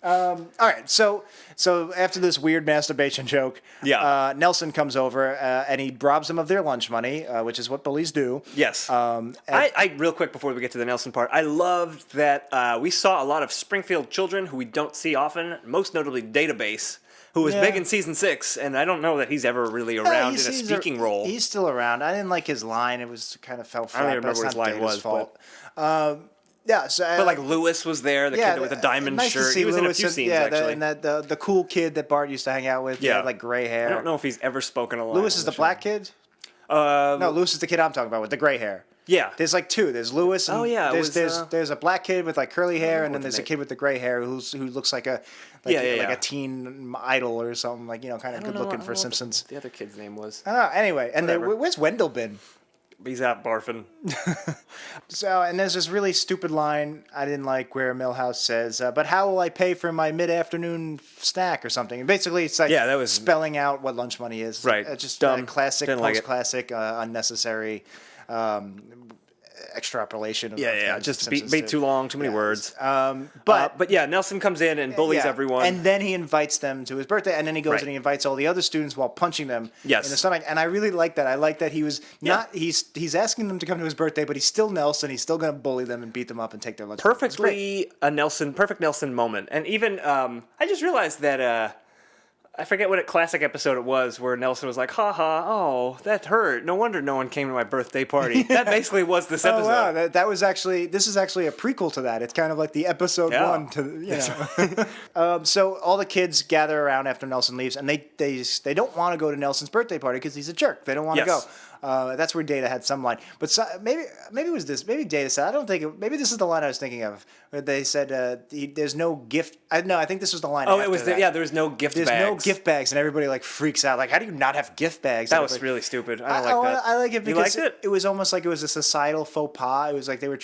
All right, so after this weird masturbation joke, Nelson comes over and he robs them of their lunch money, which is what bullies do. Yes. I real quick before we get to the Nelson part, I loved that we saw a lot of Springfield Children who we don't see often, most notably Database, who was big in season 6, and I don't know that he's ever really around in a speaking role. He's still around. I didn't like his line. It was kind of felt flat. I don't even remember what his line was. Fault. But like Lewis was there, the kid with the diamond nice shirt. He was Lewis in a few scenes actually. And the cool kid that Bart used to hang out with. He had like gray hair. I don't know if he's ever spoken a line. Lewis is the black kid. No, Lewis is the kid I'm talking about with the gray hair. Yeah, there's like two. There's Lewis. And there's a black kid with like curly hair, and then there's a kid with the gray hair who looks like a a teen idol or something, like kind of good looking for Simpsons. The other kid's name was. I don't know. Anyway, and where's Wendell been? He's out barfing. So, and there's this really stupid line I didn't like where Milhouse says, "But how will I pay for my mid-afternoon snack or something?" And basically, it's like that was spelling out what lunch money is. Right. Just dumb. Classic, post-classic, unnecessary extrapolation. Just be too long, too many words. But Nelson comes in and bullies everyone, and then he invites them to his birthday, and then he goes and he invites all the other students while punching them in the stomach. And I really like that. I like that he was not he's asking them to come to his birthday, but he's still Nelson. He's still going to bully them and beat them up and take their lunch. Perfect Nelson moment. And even I just realized that. I forget what classic episode it was where Nelson was like, "Ha, oh, that hurt. No wonder no one came to my birthday party." That basically was this episode. Oh, wow. That was actually, this is actually a prequel to that. It's kind of like the episode 1 to, so all the kids gather around after Nelson leaves, and they don't want to go to Nelson's birthday party because he's a jerk. They don't want to go. That's where Data had some line, but maybe it was this. Maybe Data said, maybe this is the line I was thinking of. Where they said, "There's no gift." I think this was the line. Oh, it was there was no gift bags. There's no gift bags, and everybody like freaks out. Like, how do you not have gift bags? That was really stupid. I don't like that. I like it because you liked it? It was almost like it was a societal faux pas. It was like they were,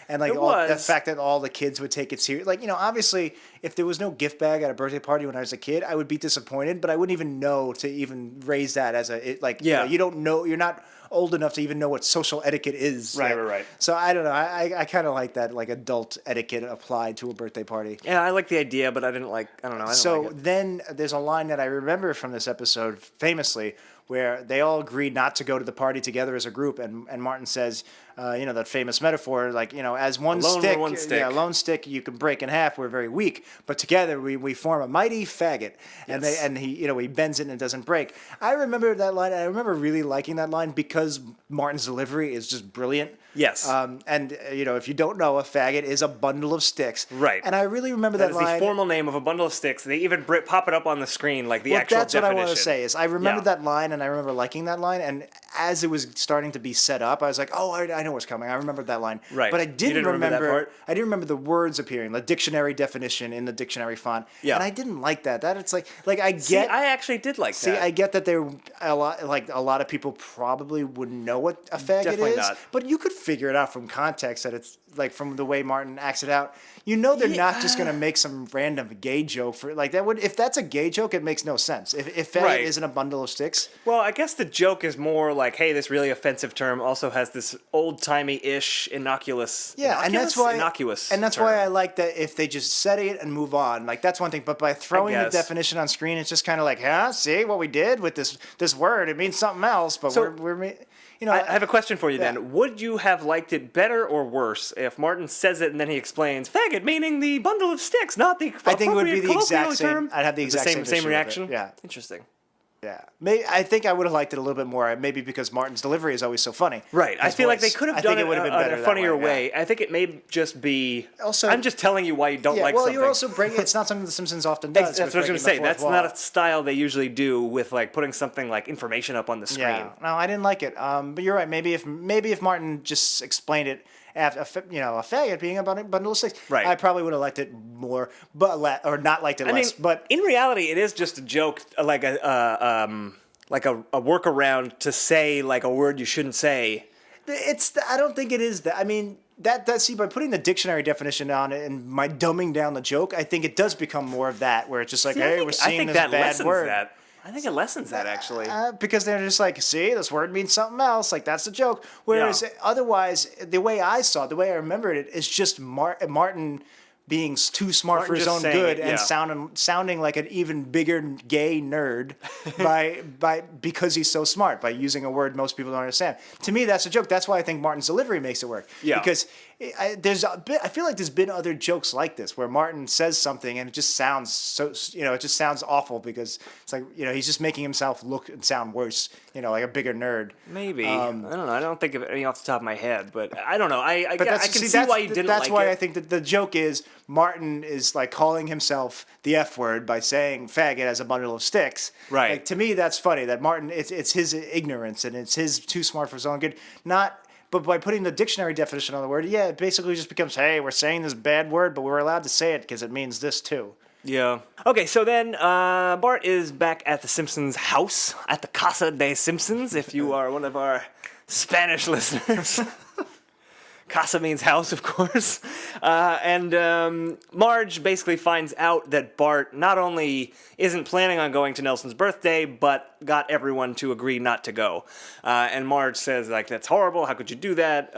and like the fact that all the kids would take it serious. Like, obviously, if there was no gift bag at a birthday party when I was a kid, I would be disappointed. But I wouldn't even know to even raise that as you don't know. You're not old enough to even know what social etiquette is. Right. So I don't know. I kind of like that, like adult etiquette applied to a birthday party. Yeah, I like the idea, but I don't like it. Then there's a line that I remember from this episode famously where they all agreed not to go to the party together as a group, and Martin says, that famous metaphor, like, as one stick you can break in half, we're very weak, but together we form a mighty faggot. Yes. And he bends it and it doesn't break. I remember that line. I remember really liking that line because Martin's delivery is just brilliant. Yes. If you don't know, a faggot is a bundle of sticks. Right. And I really remember that line. That is the formal name of a bundle of sticks. They even pop it up on the screen, like the actual definition. That's what I want to say. Is I remember that line, and I remember liking that line. And as it was starting to be set up, I was like, "Oh, I know what's coming." I remembered that line. Right. But I didn't remember that part? I didn't remember the words appearing, the dictionary definition in the dictionary font. Yeah. And I didn't like that. It's like I get. See, I actually did like that. See, I get that there a lot of people probably wouldn't know what a faggot Definitely is, not. but you could figure it out from context that it's like from the way Martin acts it out. They're not just gonna make some random gay joke for like that. If that's a gay joke, it makes no sense. If faggot isn't a bundle of sticks. Well, I guess the joke is more like, hey, this really offensive term also has this old timey-ish innocuous. Yeah, and that's why innocuous. And that's why I like that if they just said it and move on, like that's one thing. But by throwing the definition on screen, it's just kind of like, see what we did with this word? It means something else. But we're I have a question for you then. Would you have liked it better or worse if Martin says it and then he explains faggot meaning the bundle of sticks, not the I think it would be the exact same. Term? I'd have the exact same reaction. Yeah, interesting. Yeah, I think I would have liked it a little bit more. Maybe because Martin's delivery is always so funny. Right. I feel like they could have done it in a funnier way. I think it may just be. Also, I'm just telling you why you don't like something. Well, you're also breaking. It's not something The Simpsons often does. That's what I was going to say. That's not a style they usually do with like putting something like information up on the screen. Yeah. No, I didn't like it. But you're right. Maybe if Martin just explained it. After, a faggot being a bundle of sticks, right? I probably would have liked it more, or not liked it less. But in reality, it is just a joke, like a workaround to say like a word you shouldn't say. I don't think it is that. I mean, see, by putting the dictionary definition on it and my dumbing down the joke, I think it does become more of that, where it's just like, we're seeing this bad word. I think it lessens that, actually. Because they're just like, see, this word means something else. Like, that's the joke. Whereas otherwise, the way I remembered it is just Martin being too smart for his just own saying good it, and yeah. sounding like an even bigger gay nerd because he's so smart, by using a word most people don't understand. To me, that's a joke. That's why I think Martin's delivery makes it work. Yeah. Because I feel like there's been other jokes like this where Martin says something and it just sounds it just sounds awful because it's like, he's just making himself look and sound worse, like a bigger nerd. Maybe. I don't know. I don't think of any off the top of my head, but I don't know. I But can see why you didn't like it. That's why I think that the joke is Martin is like calling himself the F word by saying faggot as a bundle of sticks. Right. Like, to me, that's funny that Martin, it's his ignorance and it's his too smart for his own good. But by putting the dictionary definition on the word, it basically just becomes, hey, we're saying this bad word, but we're allowed to say it because it means this too. Yeah. Okay, so then Bart is back at the Simpsons house, at the Casa de Simpsons, if you are one of our Spanish listeners. Casa means house, of course. And Marge basically finds out that Bart not only isn't planning on going to Nelson's birthday, but got everyone to agree not to go. And Marge says, like, that's horrible. How could you do that?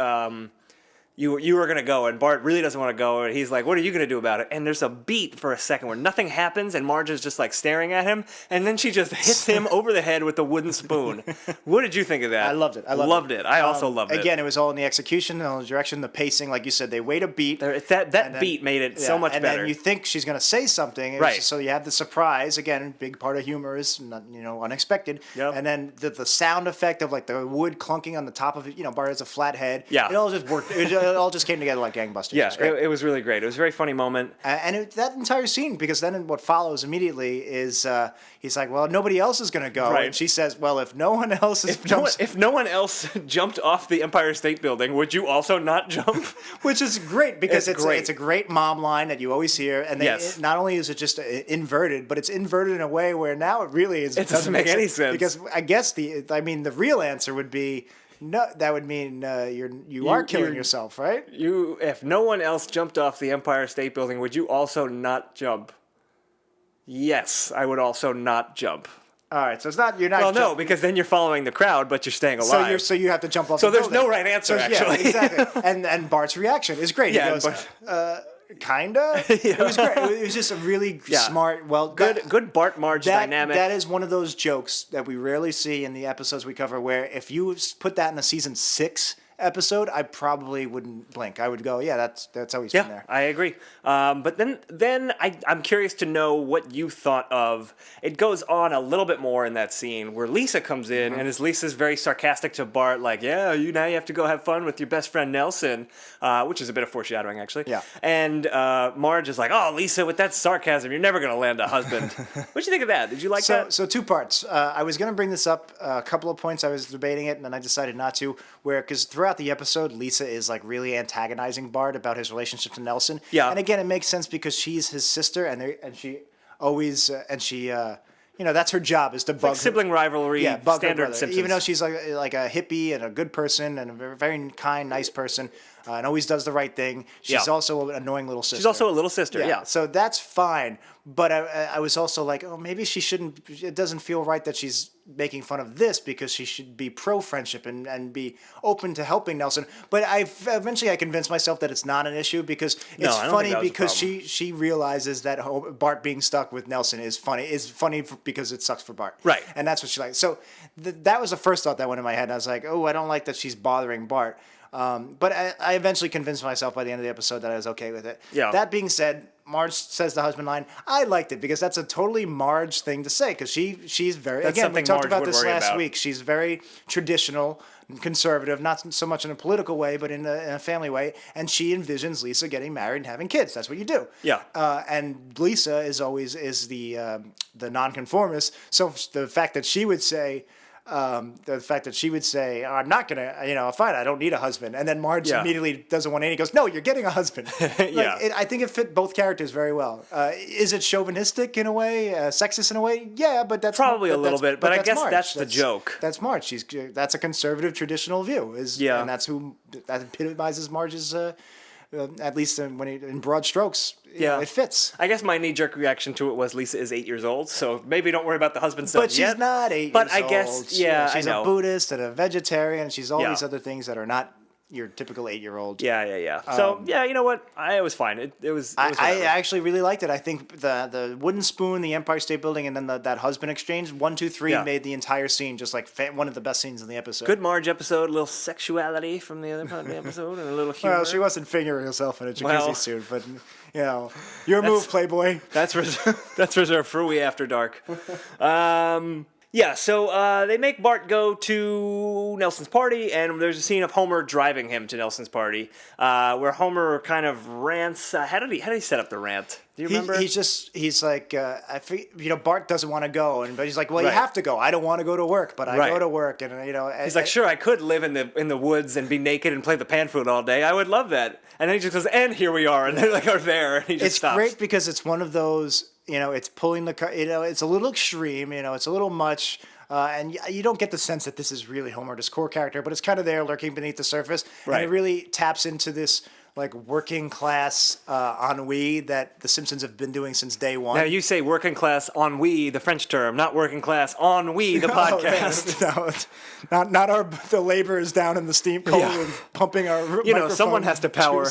You were going to go, and Bart really doesn't want to go, and he's like, what are you going to do about it? And there's a beat for a second where nothing happens, and Marge is just, like, staring at him, and then she just hits him over the head with a wooden spoon. What did you think of that? I loved it. I loved it. I also loved it. Again, it was all in the execution, all in the direction, the pacing. Like you said, they wait a beat. That beat made it so much and better. And then you think she's going to say something. Right. So you have the surprise. Again, big part of humor is, unexpected. Yep. And then the sound effect of, like, the wood clunking on the top of it. Bart has a flat head. Yeah. It all just worked. It all just came together like gangbusters. Yeah, it was really great. It was a very funny moment. That entire scene, because then what follows immediately is he's like, well, nobody else is going to go. Right. And she says, well, if no one else is If no one else jumped off the Empire State Building, would you also not jump? Which is great because It's great. It's a great mom line that you always hear. And not only is it just inverted, but it's inverted in a way where now it really is. It doesn't make any sense. Because I guess the real answer would be, no, that would mean you are killing yourself, right? If no one else jumped off the Empire State Building, would you also not jump? Yes, I would also not jump. All right, so it's not, you're not. Well, no, because then you're following the crowd, but you're staying alive. So you have to jump off. So the there's building. no right answer, Yeah, actually. exactly. And Bart's reaction is great. Yeah, he goes, kinda. It was great. It was just a really smart, good Bart Marge dynamic. That is one of those jokes that we rarely see in the episodes we cover, where if you put that in a season 6 episode, I probably wouldn't blink. I would go, yeah, that's always been there. I agree. But then I'm curious to know what you thought of. It goes on a little bit more in that scene where Lisa comes in, and Lisa's very sarcastic to Bart, like, yeah, now you have to go have fun with your best friend Nelson, which is a bit of foreshadowing, actually. Yeah. And Marge is like, oh, Lisa, with that sarcasm, you're never going to land a husband. What'd you think of that? Did you like that? So 2 parts. I was going to bring this up a couple of points. I was debating it, and then I decided not to, because throughout the episode, Lisa is like really antagonizing Bart about his relationship to Nelson. Yeah. And again, it makes sense because she's his sister, and she always that's her job, is to bug Sibling rivalry, bug her standard brother. Simpsons. Even though she's like a hippie and a good person and a very kind, nice person, and always does the right thing. She's also an annoying little sister. She's also a little sister, yeah. So that's fine. But I was also like, oh, maybe she shouldn't. It doesn't feel right that she's making fun of this, because she should be pro-friendship and be open to helping Nelson. But eventually I convinced myself that it's not an issue, because it's funny because she realizes that Bart being stuck with Nelson is funny. Because it sucks for Bart. Right. And that's what she likes. So that was the first thought that went in my head. And I was like, oh, I don't like that she's bothering Bart. But I eventually convinced myself by the end of the episode that I was okay with it. Yeah. That being said, Marge says the husband line. I liked it because that's a totally Marge thing to say, because she's very, That's again, we something talked Marge about would this worry last about. week. She's very traditional, conservative, not so much in a political way, but in a family way. And she envisions Lisa getting married and having kids. That's what you do. Yeah. And Lisa is the nonconformist. So the fact that she would say, I'm not gonna, fine, I don't need a husband, and then Marge immediately doesn't want any. He goes, no, you're getting a husband. I think it fit both characters very well. Is it chauvinistic in a way, sexist in a way? Yeah, but that's probably a little bit. But I guess Marge. that's the joke. That's Marge. That's a conservative traditional view. And that epitomizes Marge's. At least in broad strokes, it fits. I guess my knee-jerk reaction to it was Lisa is 8 years old, so maybe don't worry about the husband stuff But she's yet. not 8 But years old. I guess, yeah, she's I know. a Buddhist and a vegetarian, and she's all these other things that are not your typical 8-year-old. Yeah. So yeah, you know what? It was fine. It was. I whatever. actually really liked it. I think the wooden spoon, the Empire State Building, and then that husband exchange, 1, 2, 3 Yeah. made the entire scene just like one of the best scenes in the episode. Good Marge episode, a little sexuality from the other part of the episode, and a little humor. Well, she wasn't fingering herself in a jacuzzi Well, suit, but your move, Playboy. That's reserved for We After Dark. Yeah, so they make Bart go to Nelson's party, and there's a scene of Homer driving him to Nelson's party, where Homer kind of rants. How did he set up the rant? Do you remember? He's like, Bart doesn't want to go, but he's like, well, Right. you have to go. I don't want to go to work, but I Right. go to work, and He's like, sure, I could live in the woods and be naked and play the pan flute all day. I would love that. And then he just goes, and here we are, and they're like, are there, and he just It's stops. great because it's one of those, it's pulling the, it's a little extreme, it's a little much. And you don't get the sense that this is really Homer, this core character, but it's kind of there lurking beneath the surface. Right. And it really taps into this like working class ennui that the Simpsons have been doing since day one. Now you say working class ennui, the French term, not working class ennui, the podcast. No, not the laborers down in the steam coal and pumping our Someone has to power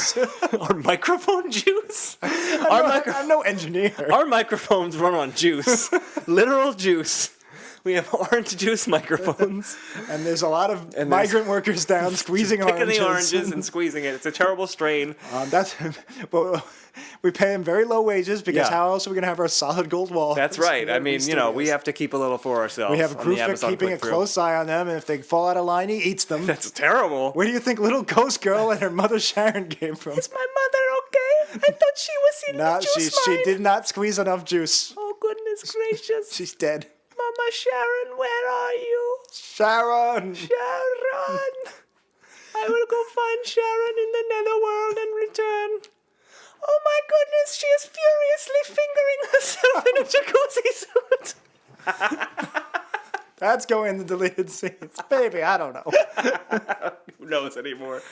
our microphone juice. I'm no engineer. Our microphones run on juice, literal juice. We have orange juice microphones. And there's a lot of migrant workers down squeezing picking oranges. the oranges and squeezing it. It's a terrible strain. Well, we pay them very low wages because Yeah. how else are we going to have our solid gold wall? That's right. I mean, we have to keep a little for ourselves. We have a on crew the Amazon keeping a click-through. close eye on them, and if they fall out of line, he eats them. That's terrible. Where do you think little ghost girl and her mother Sharon came from? Is my mother okay? I thought she was in No, the juice she mine. did not squeeze enough juice. Oh, goodness gracious. She's dead. Mama Sharon, where are you? Sharon! Sharon! I will go find Sharon in the netherworld and return. Oh my goodness, she is furiously fingering herself in a jacuzzi suit. That's going in the deleted scenes. Baby, I don't know. Who knows anymore?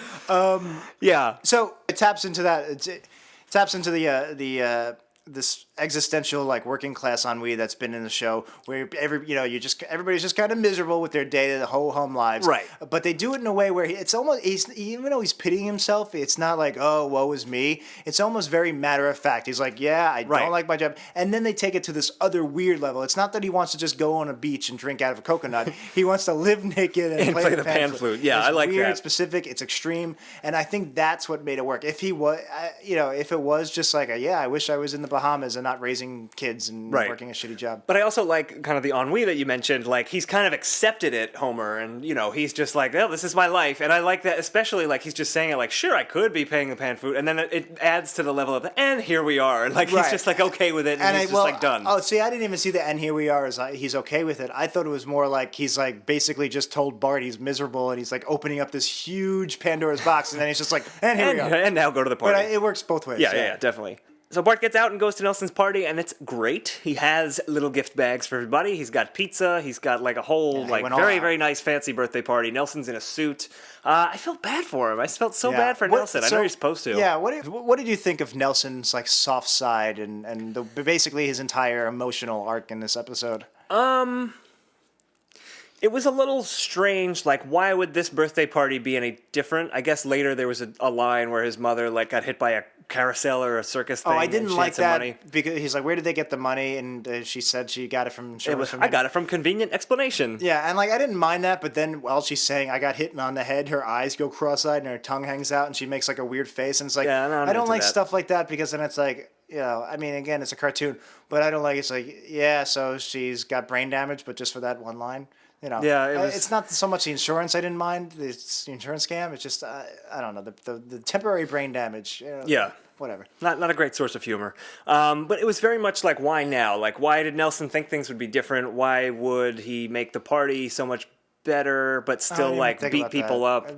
Yeah. So it taps into that. It taps into the this existential like working class ennui that's been in the show, where everybody's just kind of miserable with their day, the whole home lives. Right. But they do it in a way where it's almost even though he's pitying himself, it's not like, oh, woe is me. It's almost very matter of fact. He's like, yeah, I Right. don't like my job, and then they take it to this other weird level. It's not that he wants to just go on a beach and drink out of a coconut. He wants to live naked and play the pan flute. Yeah, It's I like weird, that. It's specific, it's extreme, and I think that's what made it work. If he was, if it was just like, I wish I was in the Bahamas and not raising kids and Right. working a shitty job. But I also like kind of the ennui that you mentioned. Like, he's kind of accepted it, Homer, and, he's just like, oh, this is my life. And I like that, especially, like, he's just saying it like, sure, I could be paying the pan flute. And then it adds to the level of, and here we are. And, like, he's Right. just, like, okay with it, and he's just, like, done. Oh, see, I didn't even see the and here we are as he's okay with it. I thought it was more like he's, like, basically just told Bart he's miserable, and he's, like, opening up this huge Pandora's box, and then he's just like, and here we are. And now go to the party. But it works both ways. Yeah, definitely. So Bart gets out and goes to Nelson's party, and it's great. He has little gift bags for everybody. He's got pizza. He's got like a whole went all very, out. very nice fancy birthday party. Nelson's in a suit. I felt bad for him. I felt so Yeah. bad for Nelson. I know you're supposed to. Yeah. What did you think of Nelson's like soft side and basically his entire emotional arc in this episode? It was a little strange. Like, why would this birthday party be any different? I guess later there was a line where his mother like got hit by a carousel or a circus thing. Oh, I and didn't she like had some that money. because he's like, where did they get the money? And she said she got it from. I got it from Convenient Explanation. Yeah, and like I didn't mind that, but then while she's saying I got hit on the head, her eyes go cross-eyed and her tongue hangs out, and she makes like a weird face, and it's like Yeah, no, I'm I don't into like that. stuff like that because then it's like I mean, again, it's a cartoon, but I don't like it's like so she's got brain damage, but just for that one line. Yeah, it's not so much the insurance I didn't mind. It's the insurance scam. It's just I don't know the temporary brain damage. Yeah. Whatever. Not a great source of humor. But it was very much like, why now? Like, why did Nelson think things would be different? Why would he make the party so much better, but still, even like, think beat about people that. up?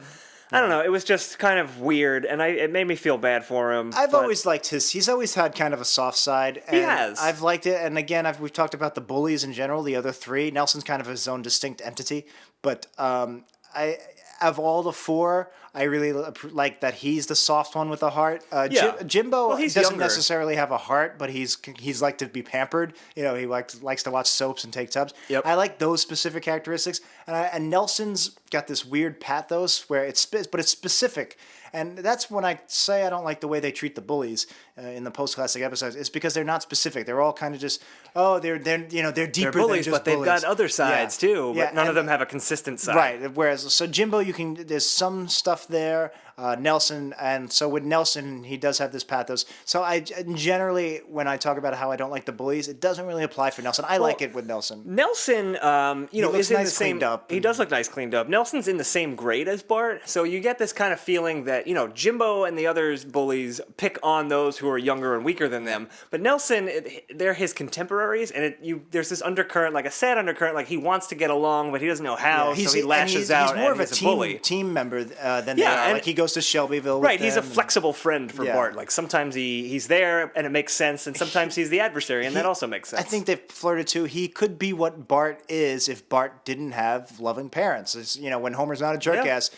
I don't know. It was just kind of weird, and it made me feel bad for him. I've but- always liked he's always had kind of a soft side. And He has. I've liked it. And again, we've talked about the bullies in general, the other three. Nelson's kind of his own distinct entity. But of all the four, I really like that he's the soft one with a heart. Yeah. Jimbo Well, he's doesn't younger. necessarily have a heart, but he's like to be pampered. You know, he likes to watch soaps and take tubs. Yep. I like those specific characteristics, and Nelson's got this weird pathos where it's specific. And that's when I say I don't like the way they treat the bullies in the post-classic episodes. It's because they're not specific. They're all kind of just, they're deeper They're bullies, than just but they've got other sides too. But none of them have a consistent side. Right. Whereas, so Jimbo, there's some stuff there. Nelson, and so with Nelson, he does have this pathos. So I generally, when I talk about how I don't like the bullies, it doesn't really apply for Nelson. I like it with Nelson. Nelson, looks is in nice the same. cleaned up. He does look nice cleaned up. Nelson's in the same grade as Bart, so you get this kind of feeling that Jimbo and the others bullies pick on those who are younger and weaker than them. But Nelson, they're his contemporaries, and there's this undercurrent, like a sad undercurrent, like he wants to get along, but he doesn't know how, so he lashes out. He's more of a bully. team member than they are. Like he goes to Shelbyville. Right, he's a flexible friend for Yeah. Bart. Like sometimes he's there and it makes sense, and sometimes he's the adversary, and that also makes sense. I think they've flirted too. He could be what Bart is if Bart didn't have loving parents. It's, when Homer's not a jerk ass,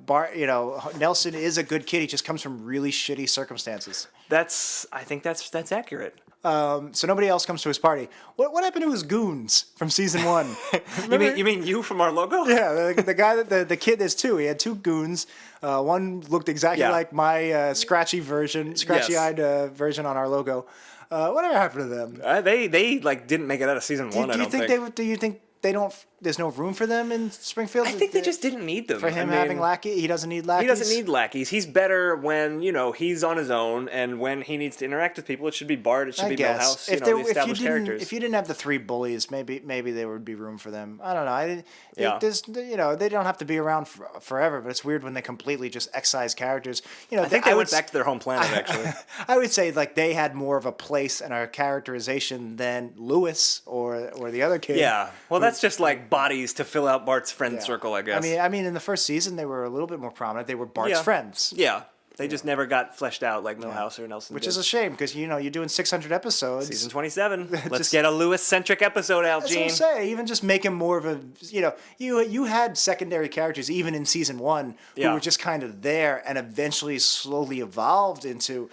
Bart, Nelson is a good kid. He just comes from really shitty circumstances. I think that's accurate. So nobody else comes to his party. What happened to his goons from season 1? You mean you from our logo? Yeah, the guy that the kid. There's two. He had two goons. One looked exactly like my scratchy-eyed version on our logo. Whatever happened to them? They didn't make it out of season 1. Do you think they don't? There's no room for them in Springfield. I think they just didn't need them. For him having lackey, he doesn't need lackeys. He doesn't need lackeys. He's better when he's on his own, and when he needs to interact with people, it should be Bart. It should be Millhouse. The established characters. If you didn't have the three bullies, maybe there would be room for them. I don't know. They don't have to be around forever. But it's weird when they completely just excise characters. I think they went back to their home planet. Actually, I would say they had more of a place and a characterization than Lewis or the other kid. Yeah. Well, that's just like bodies to fill out Bart's friend circle, I guess. I mean, in the first season, they were a little bit more prominent. They were Bart's friends. Yeah. They just never got fleshed out like Millhouse or Nelson Which did. is a shame because, you're doing 600 episodes. Season 27. Let's get a Lewis-centric episode out, That's Gene. what I'm saying. Even just make him more of a, you had secondary characters even in season 1 who were just kind of there and eventually slowly evolved into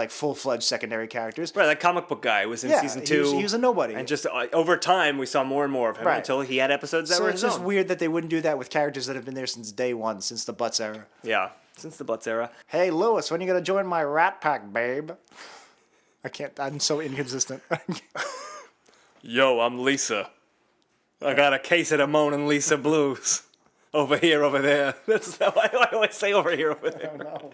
full-fledged secondary characters. Right, that comic book guy was in season 2. He was a nobody. And just over time, we saw more and more of him until he had episodes that were his own. It's own. just weird that they wouldn't do that with characters that have been there since day 1, since the Butts era. Yeah, since the Butts era. Hey, Lewis, when are you going to join my Rat Pack, babe? I can't. I'm so inconsistent. Yo, I'm Lisa. I got a case of the Moanin' Lisa blues. Over here, over there. That's how I always say over here, over there. I don't know.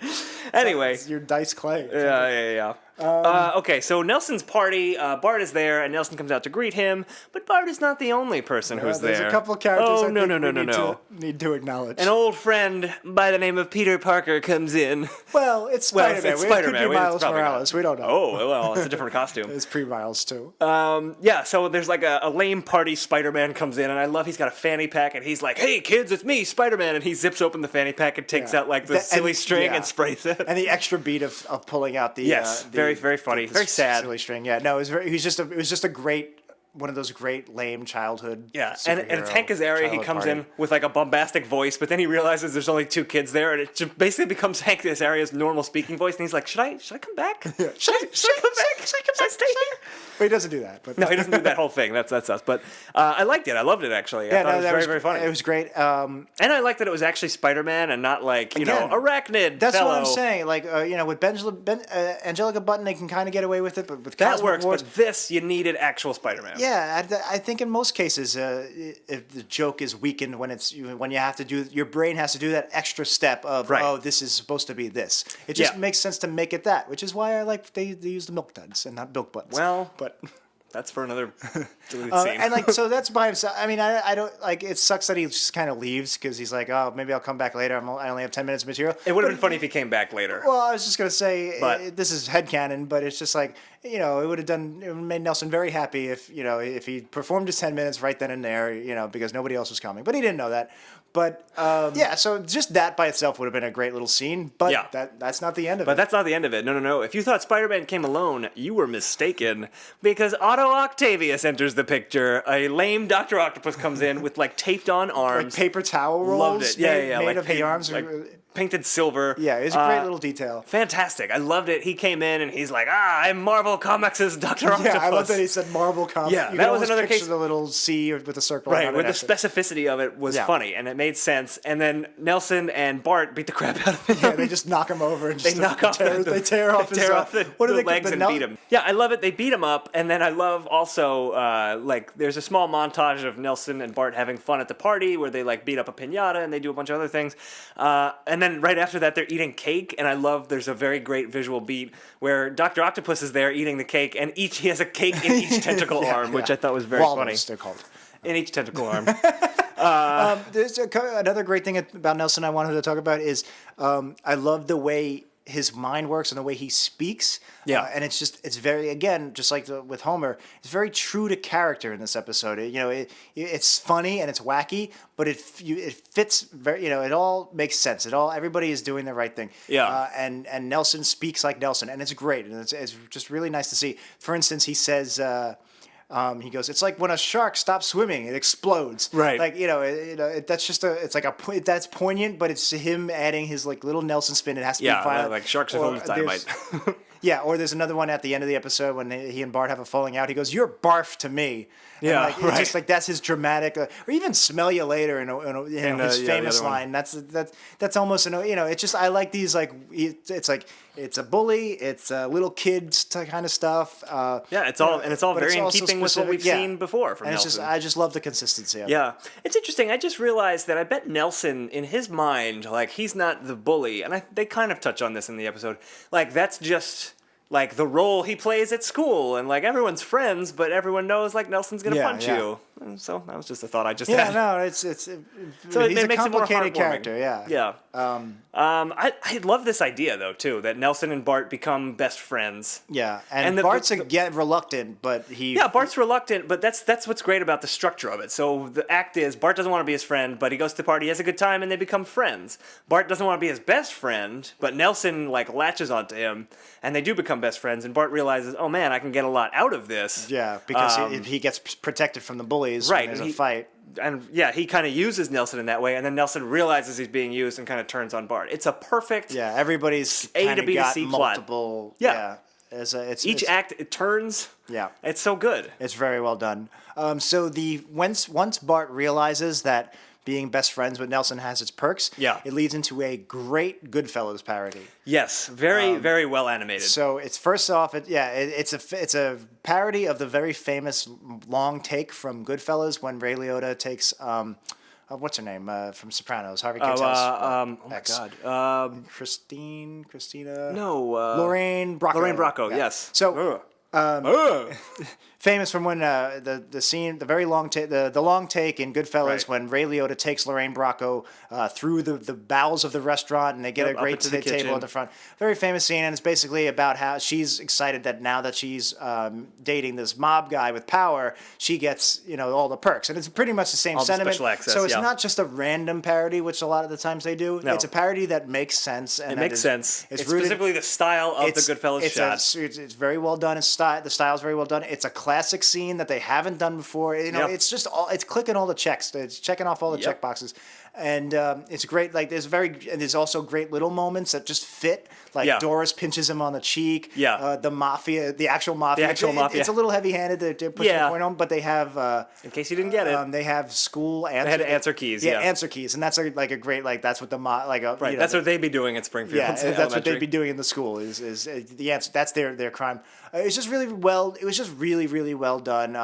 Anyway. It's your Dice Clay. Yeah. Okay, so Nelson's party, Bart is there, and Nelson comes out to greet him, but Bart is not the only person who's there. There's a couple of characters no. Need to acknowledge. An old friend by the name of Peter Parker comes in. Well, it's Spider-Man. It's Spider-Man. It could be Miles Morales. We don't know. Oh, well, it's a different costume. It's pre-Miles, too. So there's like a lame party. Spider-Man comes in, and I love he's got a fanny pack, and he's like, hey, kids, it's me, Spider-Man, and he zips open the fanny pack and takes out like the silly string and sprays it. And the extra beat of pulling out the... very, very funny. Very sad. Silly string. Yeah, no, it was just a great... One of those great lame childhood. Yeah, and it's Hank Azaria. He comes in with like a bombastic voice, but then he realizes there's only 2 kids there, and it just basically becomes Hank Azaria's normal speaking voice, and he's like, "Should I come back? Should I come back? Should I stay here?" But he doesn't do that. But no, he doesn't do that whole thing. That's us. But I liked it. I loved it actually. I thought it was very, very funny. It was great. And I liked that it was actually Spider-Man and not like arachnid. That's fellow. what I'm saying. Like with Angelica Button, they can kind of get away with it, but with that Cosmic works. Wars, But this, you needed actual Spider-Man. Yeah, I think in most cases, if the joke is weakened when you have to do, your brain has to do that extra step of this is supposed to be this. It just makes sense to make it that, which is why I like they use the milk duds and not milk buttons. Well, but that's for another deleted scene. And so that's by himself. I mean, I don't like. It sucks that he just kind of leaves because he's like, oh, maybe I'll come back later. I only have 10 minutes of material. It would have been funny if he came back later. Well, I was just gonna say but, this is headcanon, but it's just like it would have made Nelson very happy if he performed his 10 minutes right then and there, because nobody else was coming. But he didn't know that. But so just that by itself would have been a great little scene. But that's not the end of it. But that's not the end of it. No. If you thought Spider-Man came alone, you were mistaken. Because Otto Octavius enters the picture. A lame Doctor Octopus comes in with taped on arms. Like paper towel rolls. Loved it. Yeah. Made of the arms. Painted silver. Yeah, it was a great little detail. Fantastic. I loved it. He came in and he's like, I'm Marvel Comics' Dr. Octopus. Yeah, I love that he said Marvel Comics. Yeah, that was another case. The little C with a circle. Right, with the specificity of it was funny and it made sense. And then Nelson and Bart beat the crap out of him. Yeah, they just knock him over and they tear off his legs and beat him. Yeah, I love it. They beat him up, and then I love also there's a small montage of Nelson and Bart having fun at the party where they beat up a piñata and they do a bunch of other things. And then right after that, they're eating cake, and I love there's a very great visual beat where Dr. Octopus is there eating the cake, and he has a cake in each tentacle arm, which I thought was very funny. They're called. In each tentacle arm. There's another great thing about Nelson I wanted to talk about is I love the way his mind works and the way he speaks. Yeah. And it's very, again, just like with Homer, it's very true to character in this episode. It's funny and it's wacky, but it fits very, it all makes sense. Everybody is doing the right thing. Yeah. And Nelson speaks like Nelson, and it's great. And it's just really nice to see. For instance, he says, he goes, it's like when a shark stops swimming, it explodes. Right. That's just that's poignant, but it's him adding his little Nelson spin. It has to be violent. Like sharks are full of dynamite. Yeah, or there's another one at the end of the episode when he and Bart have a falling out. He goes, "You're barf to me." Yeah, and it's just that's his dramatic, or even "smell you later" in his famous line. That's almost it's just I like these it's a bully, it's little kids kind of stuff. It's all very in keeping with what we've seen before from Nelson. I just love the consistency of it. Yeah, it's interesting. I just realized that I bet Nelson, in his mind, he's not the bully, and they kind of touch on this in the episode. That's just the role he plays at school, and everyone's friends, but everyone knows Nelson's gonna punch you. And so that was just a thought I just had. Yeah, no, he's a complicated character. Yeah. Yeah. I love this idea though too, that Nelson and Bart become best friends. Yeah, and Bart's again reluctant, but he. Yeah, Bart's reluctant, but that's what's great about the structure of it. So the act is Bart doesn't want to be his friend, but he goes to the party, he has a good time, and they become friends. Bart doesn't want to be his best friend, but Nelson latches onto him, and they do become best friends. And Bart realizes, oh man, I can get a lot out of this. Yeah, because he gets protected from the bullies. Right, when there's a fight. And he kind of uses Nelson in that way, and then Nelson realizes he's being used and kind of turns on Bart. It's a perfect everybody's A to B to C multiple plot. Each act it turns. Yeah, it's so good. It's very well done. So once Bart realizes that being best friends with Nelson has its perks, it leads into a great Goodfellas parody. Yes, very very well animated. So it's first off, it's a parody of the very famous long take from Goodfellas when Ray Liotta takes what's her name from Sopranos, Harvey Keitel's ex. Oh my God, Christina. No, Lorraine Bracco. Lorraine Bracco, yes. So. Famous from when the scene, the very long take, the long take in Goodfellas when Ray Liotta takes Lorraine Bracco through the bowels of the restaurant and they get a great table at the front. Very famous scene, and it's basically about how she's excited that now that she's dating this mob guy with power, she gets all the perks, and it's pretty much the same sentiment. Special access, so it's not just a random parody, which a lot of the times they do. No. It's a parody that makes sense. And it makes sense. It's specifically the style of the Goodfellas shot. It's very well done. The style's very well done. It's a classic scene that they haven't done before. It's just it's clicking all the checks. It's checking off all the check boxes. And it's great. There's also great little moments that just fit. Doris pinches him on the cheek. Yeah. The actual mafia. It's a little heavy-handed to push the point home, but they have. In case you didn't get it, they have school answer. They had answer keys. Yeah, answer keys, and that's a great that's what the right. That's what they'd be doing at Springfield. Yeah, that's what they'd be doing in the school. Is the answer? That's their crime. It's just really well. It was just really really well done.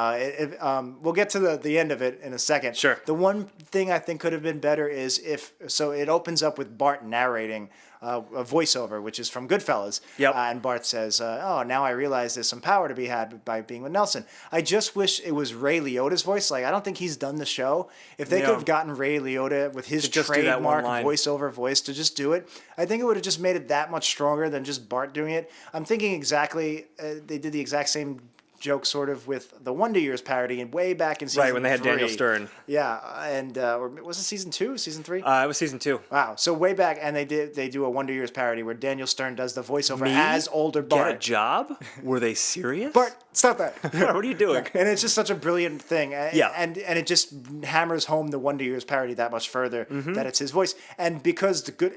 We'll get to the end of it in a second. Sure. The one thing I think could have been better is it opens up with Bart narrating a voiceover, which is from Goodfellas. Yep. And Bart says, "Oh, now I realize there's some power to be had by being with Nelson." I just wish it was Ray Liotta's voice. Like, I don't think he's done the show. If they could have gotten Ray Liotta with his To just do that one trademark line. voiceover voice to just do it, I think it would have just made it that much stronger than just Bart doing it. I'm thinking exactly, they did the exact same joke sort of with the Wonder Years parody and way back in season Right, when they had 3. Daniel Stern. Yeah, and or was it season 2, season 3? It was season 2. Wow, so way back, and they do a Wonder Years parody where Daniel Stern does the voiceover Me? as older Bart. Get a job? Were they serious? Bart, stop that! What are you doing? And it's just such a brilliant thing. Yeah. And it just hammers home the Wonder Years parody that much further Mm-hmm. that it's his voice. And because the good,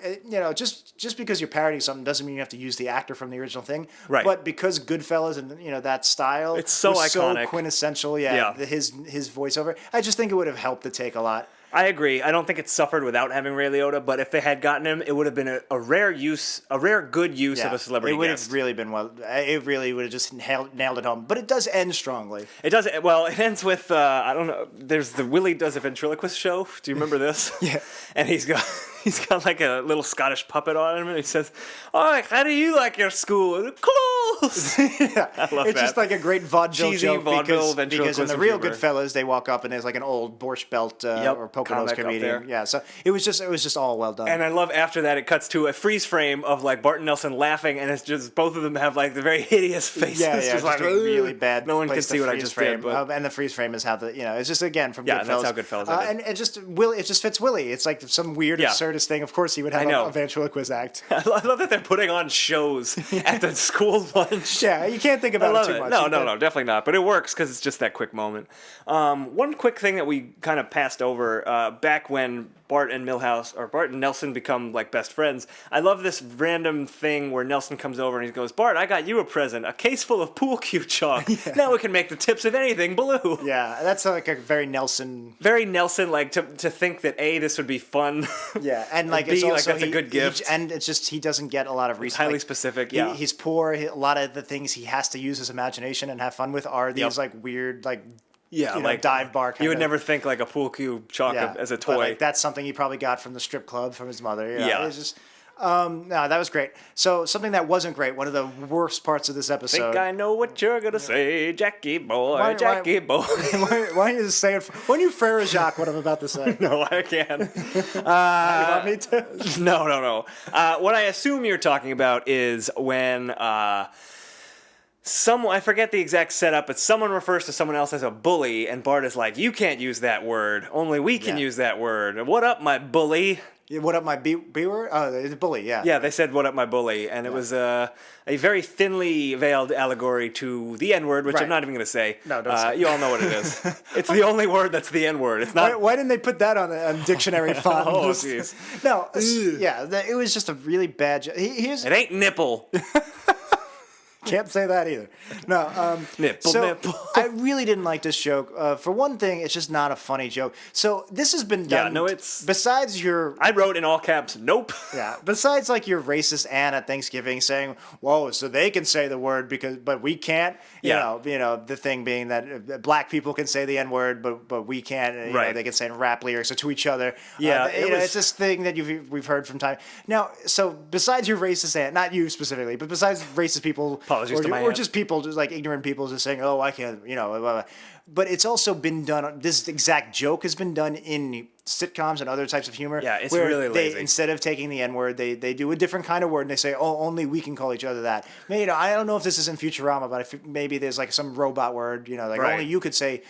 just because you're parodying something doesn't mean you have to use the actor from the original thing. Right. But because Goodfellas and that style, It's so was iconic. so quintessential. Yeah. His voiceover. I just think it would have helped the take a lot. I agree. I don't think it suffered without having Ray Liotta, but if they had gotten him, it would have been a rare good use of a celebrity It would guest. have really been well. It really would have just nailed it home. But it does end strongly. It does. Well, it ends with I don't know. There's the Willie does a ventriloquist show. Do you remember this? Yeah. And he's got like a little Scottish puppet on him, and he says, "Oh, how do you like your school? Close." Yeah. I love It's that. just like a great vaudeville Cheesy joke vaudeville because in the ventriloquism real humor. Goodfellas, they walk up and there's like an old Borscht Belt or Poconos comic up there. comedian. Yeah, so it was just all well done. And I love after that it cuts to a freeze frame of like Bart and Nelson laughing, and it's just both of them have like the very hideous faces. yeah, It's yeah, just just like a really bad. No one can place to see what I freeze just frame. did. But And the freeze frame is how it's just again from Yeah, Goodfellas. and that's how Goodfellas ended. And it just fits Willie. It's like some weird Yeah. absurdist thing. Of course, he would have I know. a ventriloquist act. I love that they're putting on shows at the school lunch. Yeah, you can't think I about love it too it. much. No, You no, can- no, definitely not. But it works because it's just that quick moment. One quick thing that we kind of passed over back when Bart and Nelson become like best friends. I love this random thing where Nelson comes over and he goes, "Bart, I got you a present, a case full of pool cue chalk. Now we can make the tips of anything blue." Yeah, that's like a very Nelson. Very Nelson, like to think that A, this would be fun. Yeah, and like B, it's like, also that's a good gift. and it's just he doesn't get a lot of research. highly specific, yeah. He's poor. A lot of the things he has to use his imagination and have fun with are these Yep. like weird Yeah, like dive bar. You would kinda- never think like a pool cue chalk as a toy. But, like, that's something he probably got from the strip club from his mother. Yeah. It's just no, that was great. So something that wasn't great. One of the worst parts of this episode. Think I know what you're gonna say, Jackie boy, Why- Jackie boy. why don't you just say it? Why don't you Frere Jacques what I'm about to say? No, I can't. You want me to? No. What I assume you're talking about is when I forget the exact setup, but someone refers to someone else as a bully, and Bart is like, "You can't use that word. Only we can Yeah. use that word. What up, my bully?" Yeah, what up, my B word? Oh, it's bully. Yeah. Yeah, they said, "What up, my bully?" And it was a very thinly veiled allegory to the N-word, which Right. I'm not even going to say. No, don't say it. You all know what it is. It's the only word that's the N-word. It's not... Why didn't they put that on dictionary font? Oh, jeez. No, it was just a really bad. Here's It ain't nipple. can't say that either. No, Nipple. I really didn't like this joke. For one thing, it's just not a funny joke. So this has been done. Yeah, no, it's- besides your. I wrote in all caps, "Nope." Yeah, besides like your racist aunt at Thanksgiving saying, "Whoa, so they can say the word but we can't." You know, the thing being that black people can say the N word, but we can't. You know, Right. they can say rap lyrics or to each other. Yeah, it's this thing that we've heard from time. Now, so besides your racist aunt, not you specifically, but besides racist people, Apologies to my or aunt. just people, just like ignorant people, just saying, "Oh, I can't," you know. Blah, blah. But it's also been done. This exact joke has been done in sitcoms and other types of humor. Yeah, it's where really they, lazy. instead of taking the N word, they do a different kind of word and they say, "Oh, only we can call each other that." Maybe, I don't know if this is in Futurama, but maybe there's like some robot word, like Right. only you could say,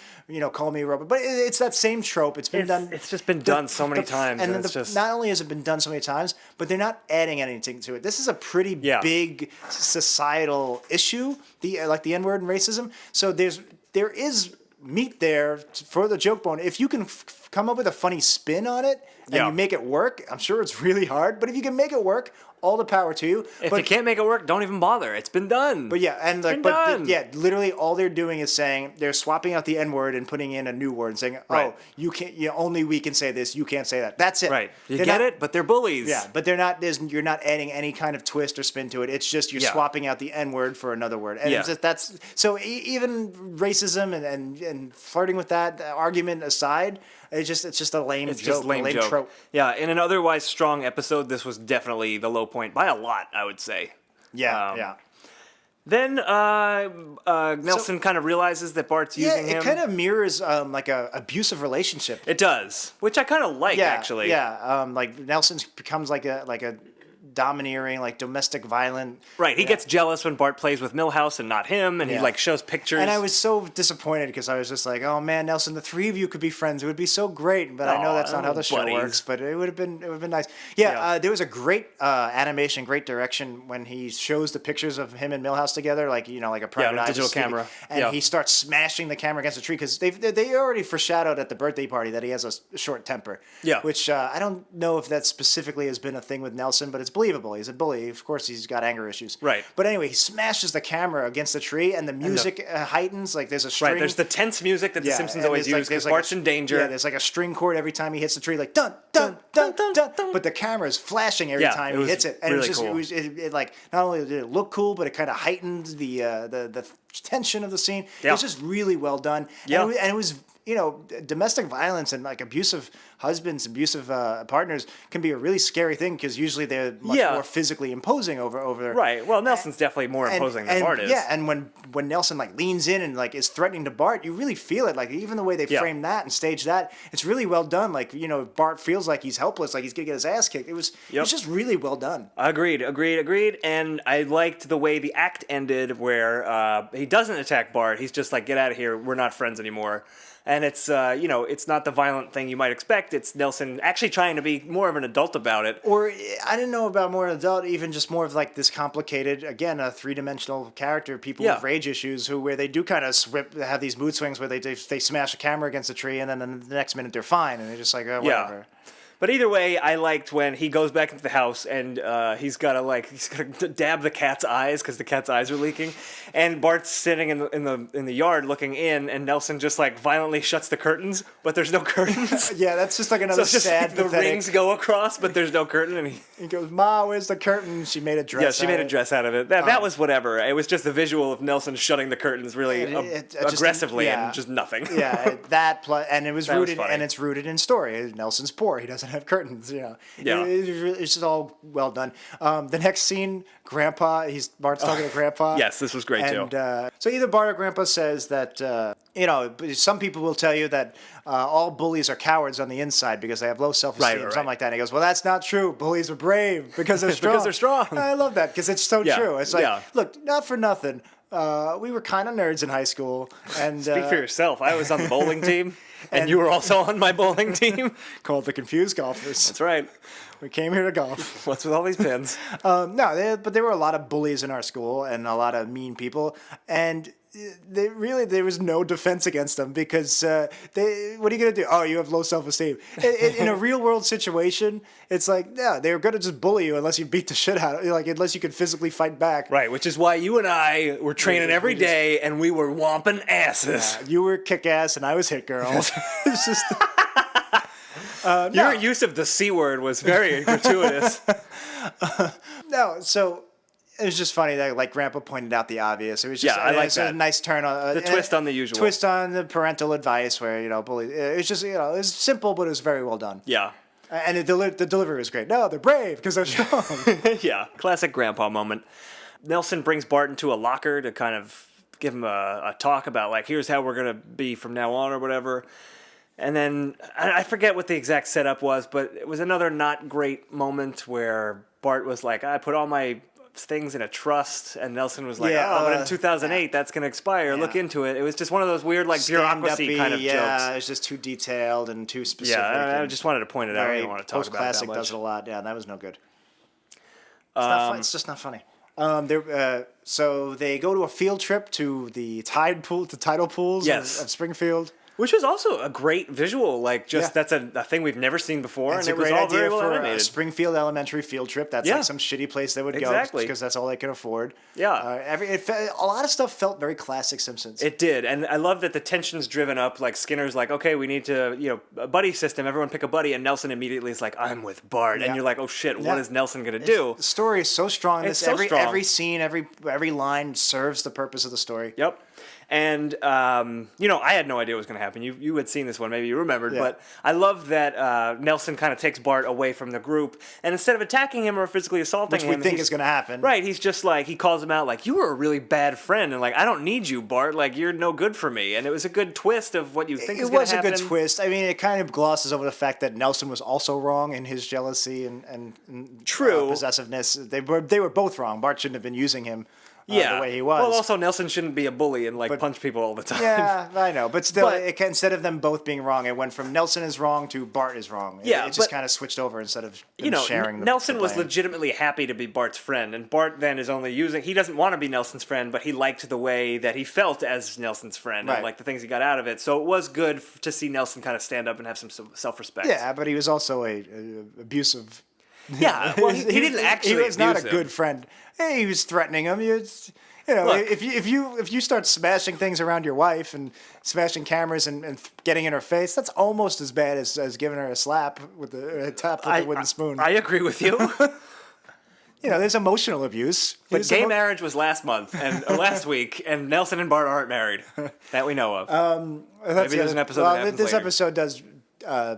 call me a robot. But it's that same trope. It's been done. It's just been done so many times, And and then it's just... not only has it been done so many times, but they're not adding anything to it. This is a pretty big societal issue, the N word and racism. So there is meat there for the joke bone. If you can come up with a funny spin on it and you make it work, I'm sure it's really hard, but if you can make it work, all the power to you. If you can't make it work, don't even bother. It's been done. But yeah, and like, been done. literally all they're doing is saying they're swapping out the N word and putting in a new word and saying, "Oh, Right. you can't. Only we can say this. You can't say that." That's it. Right. You They're get not- it? But they're bullies. Yeah, but they're not. You're not adding any kind of twist or spin to it. It's just you're Yeah. swapping out the N word for another word, and Yeah. it's just, that's so. Even racism and flirting with that argument aside, it's just a lame It's joke, just lame a lame joke. trope. Yeah, in an otherwise strong episode, this was definitely the low point by a lot, I would say. Yeah, Um, yeah. Then Nelson kind of realizes that Bart's using him. It kind of mirrors like a abusive relationship. It does, which I kind of like, actually. Yeah, like Nelson becomes like a domineering, like domestic violent. Right, he gets jealous when Bart plays with Milhouse and not him, and he Yeah. like shows pictures. And I was so disappointed because I was just like, oh man, Nelson, the three of you could be friends. It would be so great. But I know that's not how the show buddies. works. But it would have been nice. Yeah, there was a great animation, great direction when he shows the pictures of him and Milhouse together, like like a private eye digital was sneaking, camera. and Yeah. he starts smashing the camera against a tree because they already foreshadowed at the birthday party that he has a short temper. Yeah. Which I don't know if that specifically has been a thing with Nelson, but it's believable. He's a bully. Of course, he's got anger issues. Right. But anyway, he smashes the camera against the tree, and the music heightens. Like there's a string. Right, there's the tense music that the Simpsons and always there's use because there's Bart's a- in danger. Yeah, there's like a string chord every time he hits the tree, like dun dun dun dun dun. But the camera is flashing every Yeah, time it he was hits it, and really it was just cool. it like not only did it look cool, but it kind of heightened the tension of the scene. It Yeah. was just really well done. Yeah. And it was domestic violence and like abusive husbands, abusive partners can be a really scary thing because usually they're much Yeah. more physically imposing over. Right, well, Nelson's definitely more imposing than Bart is. Yeah, and when Nelson like leans in and like is threatening to Bart, you really feel it. Like even the way they Yeah. frame that and stage that, it's really well done. Like Bart feels like he's helpless, like he's gonna get his ass kicked. It was just really well done. Agreed. And I liked the way the act ended where he doesn't attack Bart. He's just like, get out of here. We're not friends anymore. And it's, it's not the violent thing you might expect. It's Nelson actually trying to be more of an adult about it. Or I didn't know about more adult, even just more of like this complicated, again, a three-dimensional character, people Yeah. with rage issues where they do kind of have these mood swings where they smash a camera against a tree and then the next minute they're fine and they're just like, whatever. But either way, I liked when he goes back into the house and he's gotta dab the cat's eyes because the cat's eyes are leaking, and Bart's sitting in the yard looking in, and Nelson just like violently shuts the curtains, but there's no curtains. Yeah, that's just like So another it's just sad, like the pathetic. rings go across, but there's no curtain, and He goes, Ma, where's the curtain? She made a dress. yeah, she made a out of it. dress out of it. That was whatever. It was just the visual of Nelson shutting the curtains really It just- aggressively yeah. and just nothing. Yeah, and it was That was rooted, funny. and it's rooted in story. Nelson's poor; he doesn't have curtains. Yeah. It's just all well done. The next scene, Grandpa, Bart's talking to Grandpa. Yes, this was great too. And so either Bart or Grandpa says that some people will tell you that all bullies are cowards on the inside because they have low self-esteem, Right. something like that. And he goes, well, that's not true. Bullies are brave because they're strong. Because they're strong. I love that because it's so Yeah, true. It's like, yeah. look, not for nothing. We were kind of nerds in high school, and Speak for yourself. I was on the bowling team, and you were also on my bowling team. called the Confused Golfers. That's right. We came here to golf. What's with all these pins? But there were a lot of bullies in our school and a lot of mean people, and there was no defense against them because what are you gonna do? Oh, you have low self-esteem. In a real world situation, it's like they're gonna just bully you unless you beat the shit out of it, like unless you can physically fight back. Right, which is why you and I were training every day, and we were whomping asses. You were kick ass and I was hit girls. It's just. Your use of the C word was very gratuitous. No, so it was just funny that like Grandpa pointed out the obvious. It was just Yeah, I like it's that. a nice turn on The twist on the usual. twist on the parental advice where bully. It's just it was simple, but it was very well done. Yeah. And the delivery was great. No, they're brave because they're strong. Yeah. Classic grandpa moment. Nelson brings Bart into a locker to kind of give him a talk about like, here's how we're going to be from now on or whatever. And then I forget what the exact setup was, but it was another not great moment where Bart was like, I put all my things in a trust, and Nelson was like, but in 2008 that's going to expire. Look into it. It was just one of those weird like bureaucracy kind of jokes. It was just too detailed and too specific. Yeah, I just wanted to point it out. I didn't want to talk about it that Post-classic much. does it a lot. Yeah, that was no good. It's not fun. It's just not funny. So they go to a field trip to the tidal pools Yes. of Springfield. Which was also a great visual, like just Yeah. that's a thing we've never seen before, It's and a it was great all idea very well for a animated. Springfield Elementary field trip. That's Yeah. like some shitty place they would go Exactly. because that's all they could afford. Yeah. A lot of stuff felt very classic Simpsons. It did, and I love that the tension's driven up. Like Skinner's like, okay, we need to, a buddy system. Everyone pick a buddy, and Nelson immediately is like, I'm with Bart, Yeah. and you're like, oh shit, Yeah. what is Nelson gonna do? The story is so strong. It's so strong. Every scene, every line serves the purpose of the story. Yep. And, I had no idea what was going to happen. You had seen this one, maybe you remembered. Yeah. But I love that Nelson kind of takes Bart away from the group. And instead of attacking him or physically assaulting Which him... we think is going to happen. Right, he's just like, he calls him out like, you were a really bad friend. And like, I don't need you, Bart. Like, you're no good for me. And it was a good twist of what you think is going to happen. It was a good twist. I mean, it kind of glosses over the fact that Nelson was also wrong in his jealousy and True. Possessiveness. They were both wrong. Bart shouldn't have been using him the way he was. Well, also, Nelson shouldn't be a bully and punch people all the time. Yeah, I know. But still, instead of them both being wrong, it went from Nelson is wrong to Bart is wrong. Yeah, it just kind of switched over instead of them sharing the Nelson was blame. legitimately happy to be Bart's friend, and Bart then is only he doesn't want to be Nelson's friend, but he liked the way that he felt as Nelson's friend, and like the things he got out of it. So it was good to see Nelson kind of stand up and have some self-respect. Yeah, but he was also a abusive. Yeah, well, he didn't actually. He was not a abuse him. good friend. Hey, he was threatening him. Look, if you start smashing things around your wife and smashing cameras and getting in her face, that's almost as bad as giving her a slap with a tap with a wooden spoon. I agree with you. There's emotional abuse. But gay marriage was last month or last week, and Nelson and Bart aren't married that we know of. Maybe there's an episode. That happens this later. episode does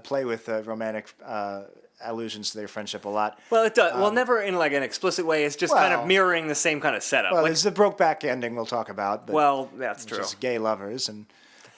play with romantic allusions to their friendship a lot. Well, it does. Never in like an explicit way. It's just kind of mirroring the same kind of setup. Well, there's the Brokeback ending we'll talk about. But that's true. Just gay lovers and.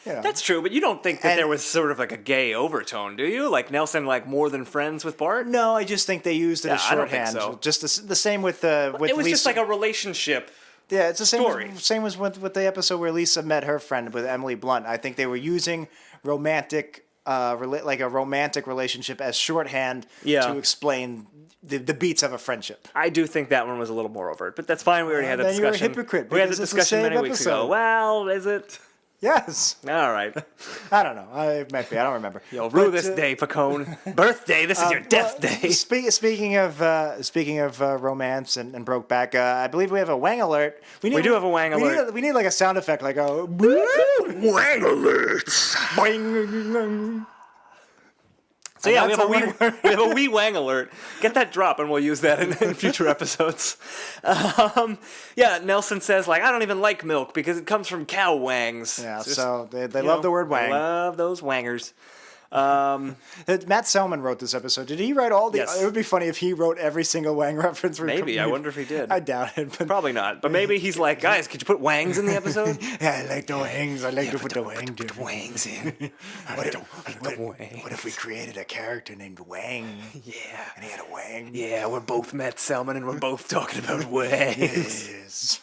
That's true, but you don't think that there was sort of like a gay overtone, do you? Like Nelson, like more than friends with Bart? No, I just think they used it as shorthand. I don't think so. Just the same with with it was Lisa. just like a relationship. Yeah, it's the same. Story. Same as with the episode where Lisa met her friend with Emily Blunt. I think they were using romantic, like a romantic relationship as shorthand to explain the beats of a friendship. I do think that one was a little more overt, but that's fine. We already had that discussion. You're a hypocrite. We had the because it's the discussion same many weeks ago. episode. Well, is it? Yes. All right. I don't know. It might be. I don't remember. Yo, rue this day, Pacone. Birthday. This is your death day. Speaking of romance and Brokeback, I believe we have a wang alert. We do have a wang alert. We need like a sound effect, like a wang alerts. Boing. So yeah, we have a wee wang alert. Get that drop, and we'll use that in future episodes. Nelson says like, I don't even like milk because it comes from cow wangs. Yeah, so they love the word wang. They love those wangers. Matt Selman wrote this episode. Did he write all the? Yes. It would be funny if he wrote every single wang reference. Maybe. I wonder if he did. I doubt it. But probably not. But maybe he's like, guys, could you put wangs in the episode? Yeah, I like the wangs. I like to put the wang. Put the wangs in. What if we created a character named Wang? Yeah. And he had a wang. Yeah, we're both Matt Selman and we're both talking about wangs. Yes.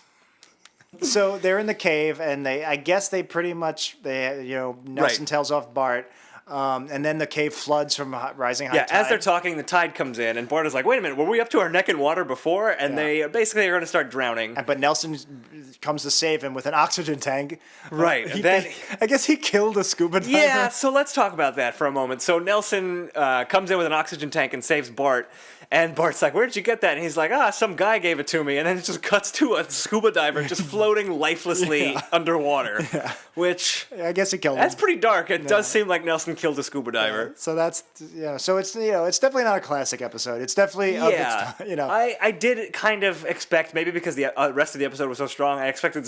So they're in the cave, and I guess they pretty much Nelson tells off Bart. And then the cave floods from rising high tide. Yeah, as they're talking, the tide comes in, and Bart is like, wait a minute, were we up to our neck in water before? And they basically are going to start drowning. But Nelson comes to save him with an oxygen tank. Right. I guess he killed a scuba diver. Yeah, so let's talk about that for a moment. So Nelson comes in with an oxygen tank and saves Bart. And Bart's like, where did you get that? And he's like, some guy gave it to me. And then it just cuts to a scuba diver just floating lifelessly underwater. Yeah. Which... I guess he killed him. That's pretty dark. It does seem like Nelson killed a scuba diver. So that's... so it's, it's definitely not a classic episode. It's definitely... I did kind of expect, maybe because the rest of the episode was so strong, I expeced the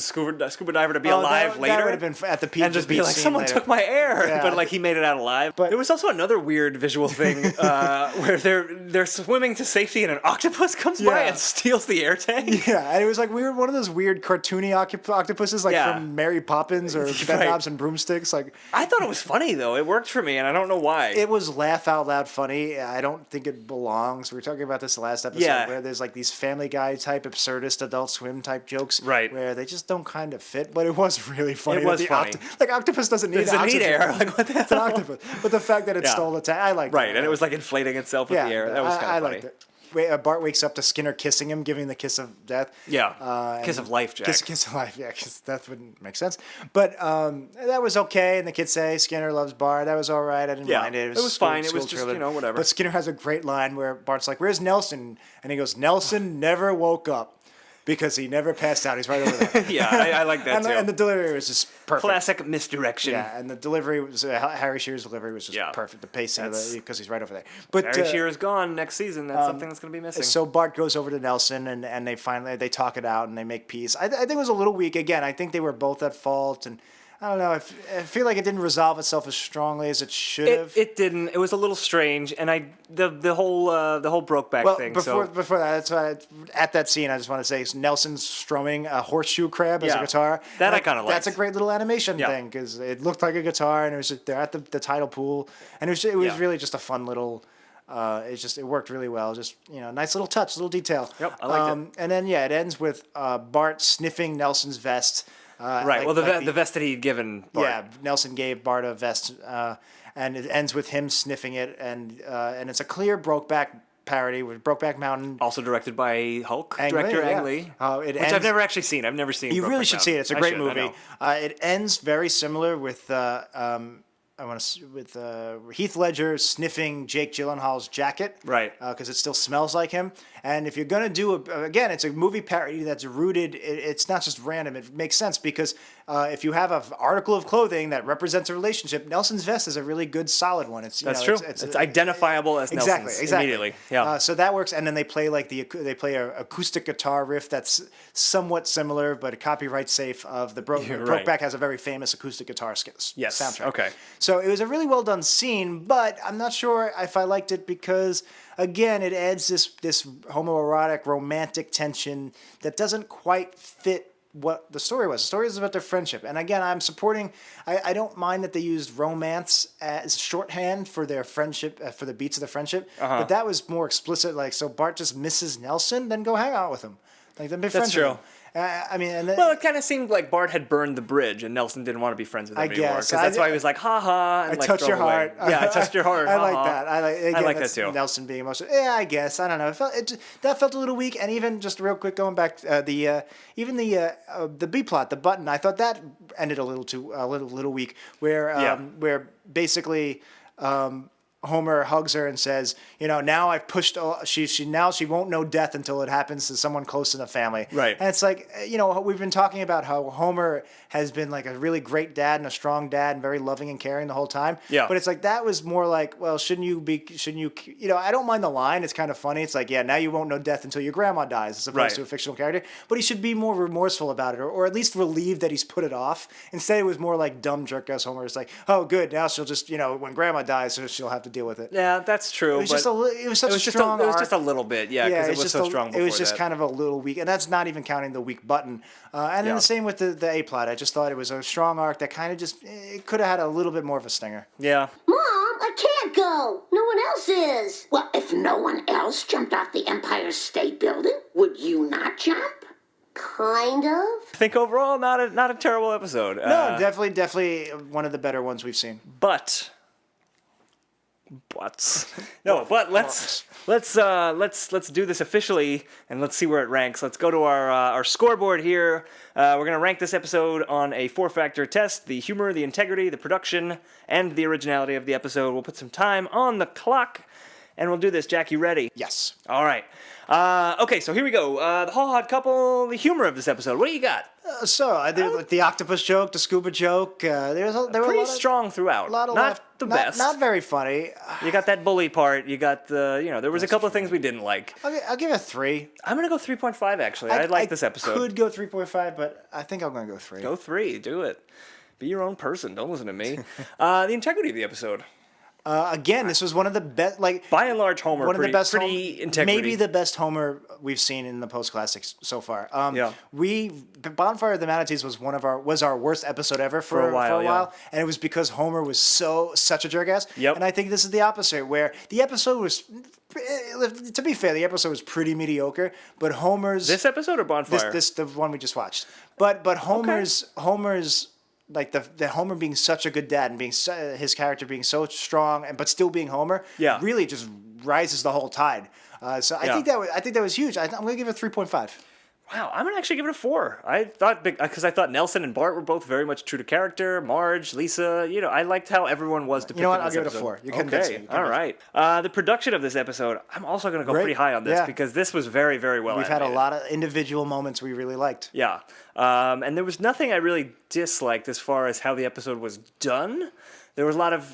scuba diver to be alive later. That would have been at the peak. And just be like, someone took my air. Yeah. But he made it out alive. But there was also another weird visual thing where they're swimming to safety and an octopus comes by and steals the air tank. Yeah, and it was like one of those weird cartoony octopuses from Mary Poppins or Bedknobs and Broomsticks. I thought it was funny though. It worked for me, and I don't know why. It was laugh out loud funny. I don't think it belongs. We were talking about this last episode where there's these Family Guy type absurdist Adult Swim type jokes, where they just don't kind of fit. But it was really funny. It was funny. Octopus doesn't need air. What the hell? It's an octopus. But the fact that it stole the tank, I liked it. Right, and it was inflating itself with the air. That was kind of funny. Liked it. Bart wakes up to Skinner kissing him, giving the kiss of death. Yeah, kiss of life, Jack. Kiss of life, yeah, because death wouldn't make sense. But that was okay, and the kids say Skinner loves Bart. That was all right. I didn't mind it. It was fine. It was just, whatever. But Skinner has a great line where Bart's like, where's Nelson? And he goes, Nelson never woke up. because he never passed out. He's right over there. Yeah, I like that too. And the delivery was just perfect. Classic misdirection. Yeah, and the delivery was Harry Shearer's delivery was just perfect. The pacing because he's right over there. But Harry Shearer's gone next season. That's something that's going to be missing. So Bart goes over to Nelson, and they finally talk it out and they make peace. I think it was a little weak. Again, I think they were both at fault, and I don't know. I feel like it didn't resolve itself as strongly as it should have. It didn't. It was a little strange, and the whole Brokeback thing. Before that, that's why at that scene, I just want to say Nelson's strumming a horseshoe crab as a guitar. That I kind of liked. That's a great little animation thing because it looked like a guitar, and it was they're at the tidal pool, and it was really just a fun little. It worked really well. Just nice little touch, little detail. Yep, I liked it. And then it ends with Bart sniffing Nelson's vest. Right. The vest that he'd given Bart. Yeah, Nelson gave Bart a vest, and it ends with him sniffing it, and it's a clear Brokeback parody with Brokeback Mountain. Also directed by Hulk director Ang Lee, which I've never actually seen. I've never seen. You really should see it. It's a great movie. It ends very similar with Heath Ledger sniffing Jake Gyllenhaal's jacket, right? Because it still smells like him. And if you're gonna do again, it's a movie parody that's rooted. It's not just random. It makes sense because if you have an article of clothing that represents a relationship, Nelson's vest is a really good, solid one. That's true. It's identifiable as Nelson's immediately. Yeah. So that works. And then they play an acoustic guitar riff that's somewhat similar, but copyright safe. Of the Brokeback has a very famous acoustic guitar soundtrack. Okay. So it was a really well done scene, but I'm not sure if I liked it because, again, it adds this homoerotic, romantic tension that doesn't quite fit what the story was. The story is about their friendship. And again, I'm supporting, I don't mind that they used romance as shorthand for their friendship, for the beats of the friendship, but that was more explicit. Like, so Bart just misses Nelson, then go hang out with him. Like, then be friends with him. Well, it kind of seemed like Bart had burned the bridge, and Nelson didn't want to be friends with him anymore. Because that's why he was like, "Ha ha!" And I touched your heart. Yeah, I touched your heart. I like that. I like that too. Nelson being emotional. Yeah, I guess. I don't know. That felt a little weak. And even just real quick, going back, the B plot, the button. I thought that ended a little weak. Where basically. Homer hugs her and says, now I've pushed. She won't know death until it happens to someone close in the family. Right. And it's like, we've been talking about how Homer has been like a really great dad and a strong dad and very loving and caring the whole time. Yeah. But it's like that was more like, well, shouldn't you? I don't mind the line. It's kind of funny. It's like, now you won't know death until your grandma dies, as opposed to a fictional character. But he should be more remorseful about it, or at least relieved that he's put it off. Instead, it was more like dumb jerk ass Homer. It's like, oh, good. Now she'll just, when grandma dies, she'll have to deal with it. Yeah, that's true. It was just a little bit, because it was so strong before it was just kind of a little weak, and that's not even counting the weak button. And then the same with the A plot. I just thought it was a strong arc that kind of it could have had a little bit more of a stinger. Yeah. Mom, I can't go. No one else is. Well, if no one else jumped off the Empire State Building, would you not jump? Kind of. I think overall, not a terrible episode. No, definitely one of the better ones we've seen. But let's do this officially and let's see where it ranks. Let's go to our scoreboard here. We're gonna rank this episode on a 4-factor test: the humor, the integrity, the production, and the originality of the episode. We'll put some time on the clock, and we'll do this. Jack, you ready? Yes. All right. Okay, so here we go. The Haw-Hawed Couple, the humor of this episode. What do you got? The octopus joke, the scuba joke. There were pretty strong throughout. Not the best. Not very funny. You got that bully part. You got there was a couple of things we didn't like. I'll give it a 3. I'm gonna go 3.5 actually. I like this episode. Could go 3.5, but I think I'm gonna go 3. Go 3. Do it. Be your own person. Don't listen to me. The integrity of the episode. Again, this was one of the best. By and large, Homer. One of the best. Pretty integrity. Maybe the best Homer we've seen in the post classics so far. Bonfire of the Manatees was our worst episode ever for a while, and it was because Homer was such a jerk ass. Yep. And I think this is the opposite, where the episode was. To be fair, the episode was pretty mediocre, but Homer's this episode or Bonfire? This the one we just watched. But Homer's. Like the Homer being such a good dad and being his character being so strong but still being Homer, really just rises the whole tide. I think that was huge. I'm gonna give it 3.5. Wow, I'm gonna actually give it a 4. I thought Nelson and Bart were both very much true to character. Marge, Lisa, I liked how everyone was depicted. You know what? in I'll this give it a episode. 4. You convinced me. All right. The production of this episode, I'm also gonna go Great. pretty high on this Yeah. because this was very, very well. We've had a animated. lot of individual moments we really liked. Yeah, and there was nothing I really disliked as far as how the episode was done. There was a lot of,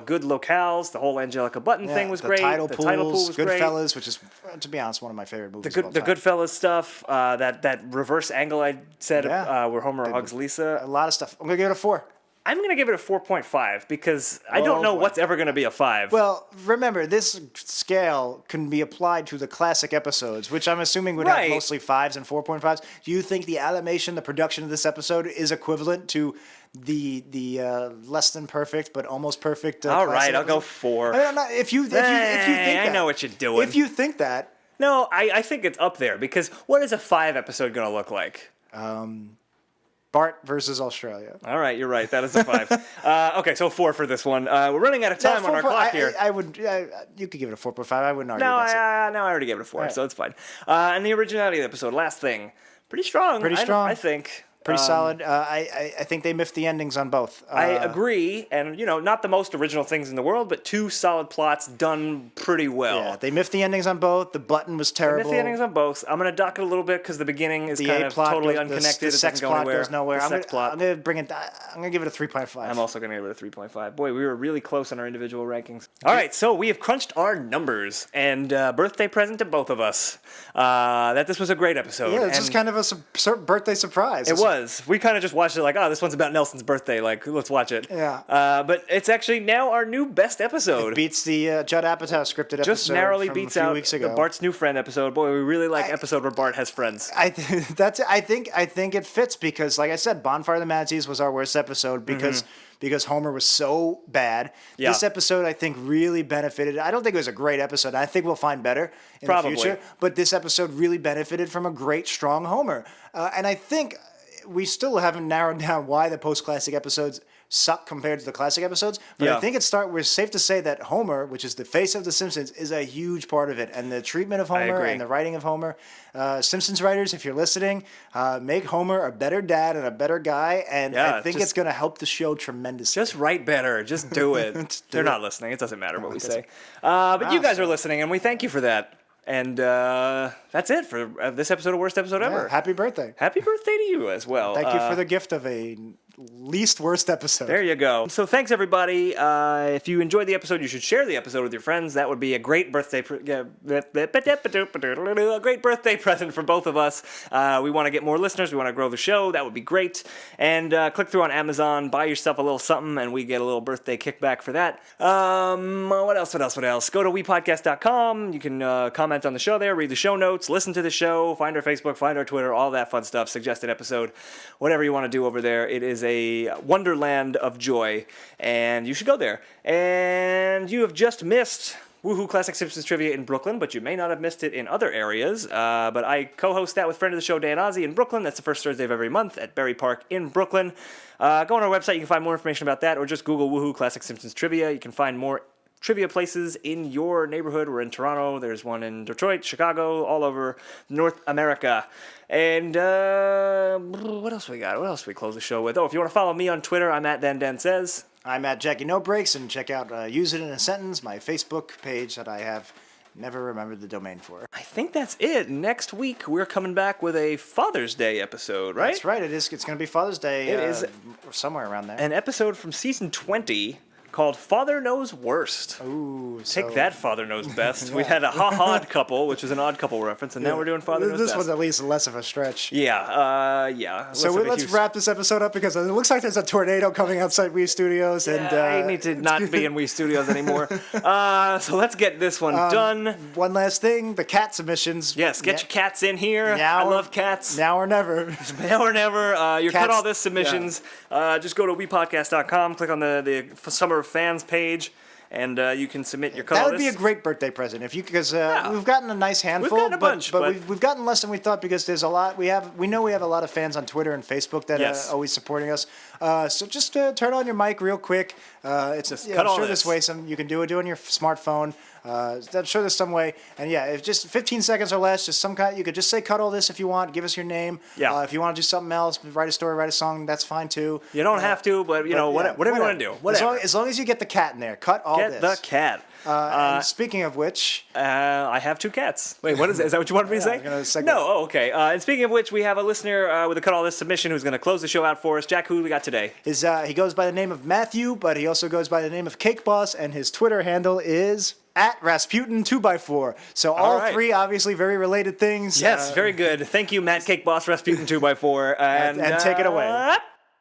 good locales. The whole Angelica Button thing was great. Title The pools, title pool was great. Goodfellas, which is, to be honest, one of my favorite movies. The of all time. Goodfellas stuff, that reverse angle I said, Yeah. where Homer hugs Lisa. A lot of stuff. I'm gonna give it a 4. I'm going to give it a 4.5 because I don't know boy. what's ever going to be a 5. Well, remember, this scale can be applied to the classic episodes, which I'm assuming would Right. have mostly 5s and 4.5s. Do you think the animation, the production of this episode is equivalent to the less than perfect but almost perfect? All classic right, I'll go episode? 4. I mean, I'm not, if you think that, I know what you're doing. If you think that, No, I think it's up there because what is a 5 episode going to look like? Bart versus Australia. All right, you're right. That is a 5. Okay, so 4 for this one. We're running out of time on our clock here. I would. You could give it a 4.5. I wouldn't argue. No, against it. I already gave it a 4, Right. so it's fine. And the originality of the episode, last thing, pretty strong. Pretty strong. I think. Pretty solid. I think they miffed the endings on both. I agree, and not the most original things in the world, but 2 solid plots done pretty well. Yeah, they miffed the endings on both. The button was terrible. Missed the endings on both. I'm gonna dock it a little bit because the beginning is The kind A of plot totally goes, unconnected. The It sex doesn't go plot anywhere. goes nowhere. The I'm sex plot. gonna bring it. I'm gonna give it a 3.5. I'm also going to give it a 3.5. Boy, we were really close on our individual rankings. All right, so we have crunched our numbers, and birthday present to both of us. That this was a great episode. Yeah, it's and just kind of a birthday surprise. It was. We kind of just watched it like, oh, this one's about Nelson's birthday. Like, let's watch it. Yeah. But it's actually now our new best episode. Beats the Judd Apatow scripted episode. Just narrowly from beats a few out weeks the ago. Bart's new friend episode. Boy, we really like episode where Bart has friends. I think it fits because, like I said, Bonfire of the Manatees was our worst episode because Homer was so bad. Yeah. This episode, I think, really benefited. I don't think it was a great episode. I think we'll find better in Probably. the future. But this episode really benefited from a great, strong Homer. And I think we still haven't narrowed down why the post-classic episodes suck compared to the classic episodes. But Yeah. I think we're safe to say that Homer, which is the face of The Simpsons, is a huge part of it. And the treatment of Homer agree. and the writing of Homer. Simpsons writers, if you're listening, make Homer a better dad and a better guy. And Yeah, I think just- it's going to help the show tremendously. Just write better. Just do it. Just do They're it. not listening. It doesn't matter what we it say. But you guys so- are listening, and we thank you for that. And that's it for this episode of Worst Episode Ever. Happy birthday. Happy birthday to you as well. Thank you for the gift of a least worst episode. There you go. So thanks, everybody. If you enjoyed the episode, you should share the episode with your friends. That would be a great birthday a great birthday present for both of us. We want to get more listeners. We want to grow the show. That would be great. And click through on Amazon, buy yourself a little something, and we get a little birthday kickback for that. What else? Go to wepodcast.com. You can comment on the show there, read the show notes, listen to the show, find our Facebook, find our Twitter, all that fun stuff, suggest an episode, whatever you want to do over there. It is a wonderland of joy, and you should go there. And you have just missed Woohoo Classic Simpsons Trivia in Brooklyn, but you may not have missed it in other areas. But I co-host that with friend of the show, Dan Ozzie, in Brooklyn. That's the first Thursday of every month at Berry Park in Brooklyn. Go on our website. You can find more information about that, or just Google Woohoo Classic Simpsons Trivia. You can find more trivia places in your neighborhood. We're in Toronto. There's one in Detroit, Chicago, all over North America. And what else we got? What else we close the show with? Oh, if you want to follow me on Twitter, I'm at DanDanSays. I'm at Jackie No Breaks, and check out Use It in a Sentence, my Facebook page that I have never remembered the domain for. I think that's it. Next week, we're coming back with a Father's Day episode, right? That's right. It is. It's going to be Father's Day. It is. Somewhere around there. An episode from season 20 called Father Knows Worst. Ooh, Take that, Father Knows Best. We had a Haw-Hawed Couple, which is an Odd Couple reference, and now we're doing Father Knows This Best. one's at least less of a stretch. Yeah. So let's wrap this episode up because it looks like there's a tornado coming outside Wii Studios, and I need to not be in Wii Studios anymore. So let's get this one done. One last thing: the cat submissions. Yes, get your cats in here. Now I or- love cats. Now or never. Now or never. Your Cats- Cut All This submissions. Just go to wepodcast.com, click on the Summer of Fans page, and you can submit your That would be a colorless. great birthday present if you, because we've gotten a nice handful. gotten a bunch, but but- we've gotten less than we thought because there's a lot. We know we have a lot of fans on Twitter and Facebook that Yes. are always supporting us. So just turn on your mic real quick. It's cut I'm all sure this. this way you can do it on your smartphone. I'm sure there's some way. And yeah, if just 15 seconds or less, just some kind. You could just say cut all this if you want. Give us your name. Yeah. If you want to do something else, write a story, write a song. That's fine too. You don't have to, but you know, yeah, whatever you want to do. Whatever. As long as you get the cat in there, cut all Get this. the cat. And speaking of which, I have 2 cats. Wait, what is that what you wanted me to say? I'm gonna segue. No, oh, okay. And speaking of which, we have a listener with a cut all this submission who's going to close the show out for us. Jack, who we got today? he goes by the name of Matthew, but he also goes by the name of Cake Boss, and his Twitter handle is @Rasputin2x4. So all right. 3 obviously very related things. Yes, very good. Thank you, Matt Cake Boss Rasputin 2x4. And take it away.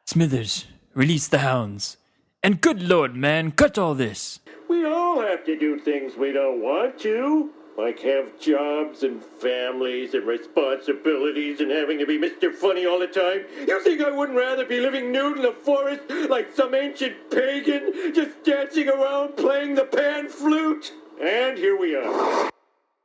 Smithers, release the hounds. And good lord, man, cut all this. We all have to do things we don't want to. Like have jobs and families and responsibilities and having to be Mr. Funny all the time. You think I wouldn't rather be living nude in the forest like some ancient pagan, just dancing around playing the pan flute? And here we are.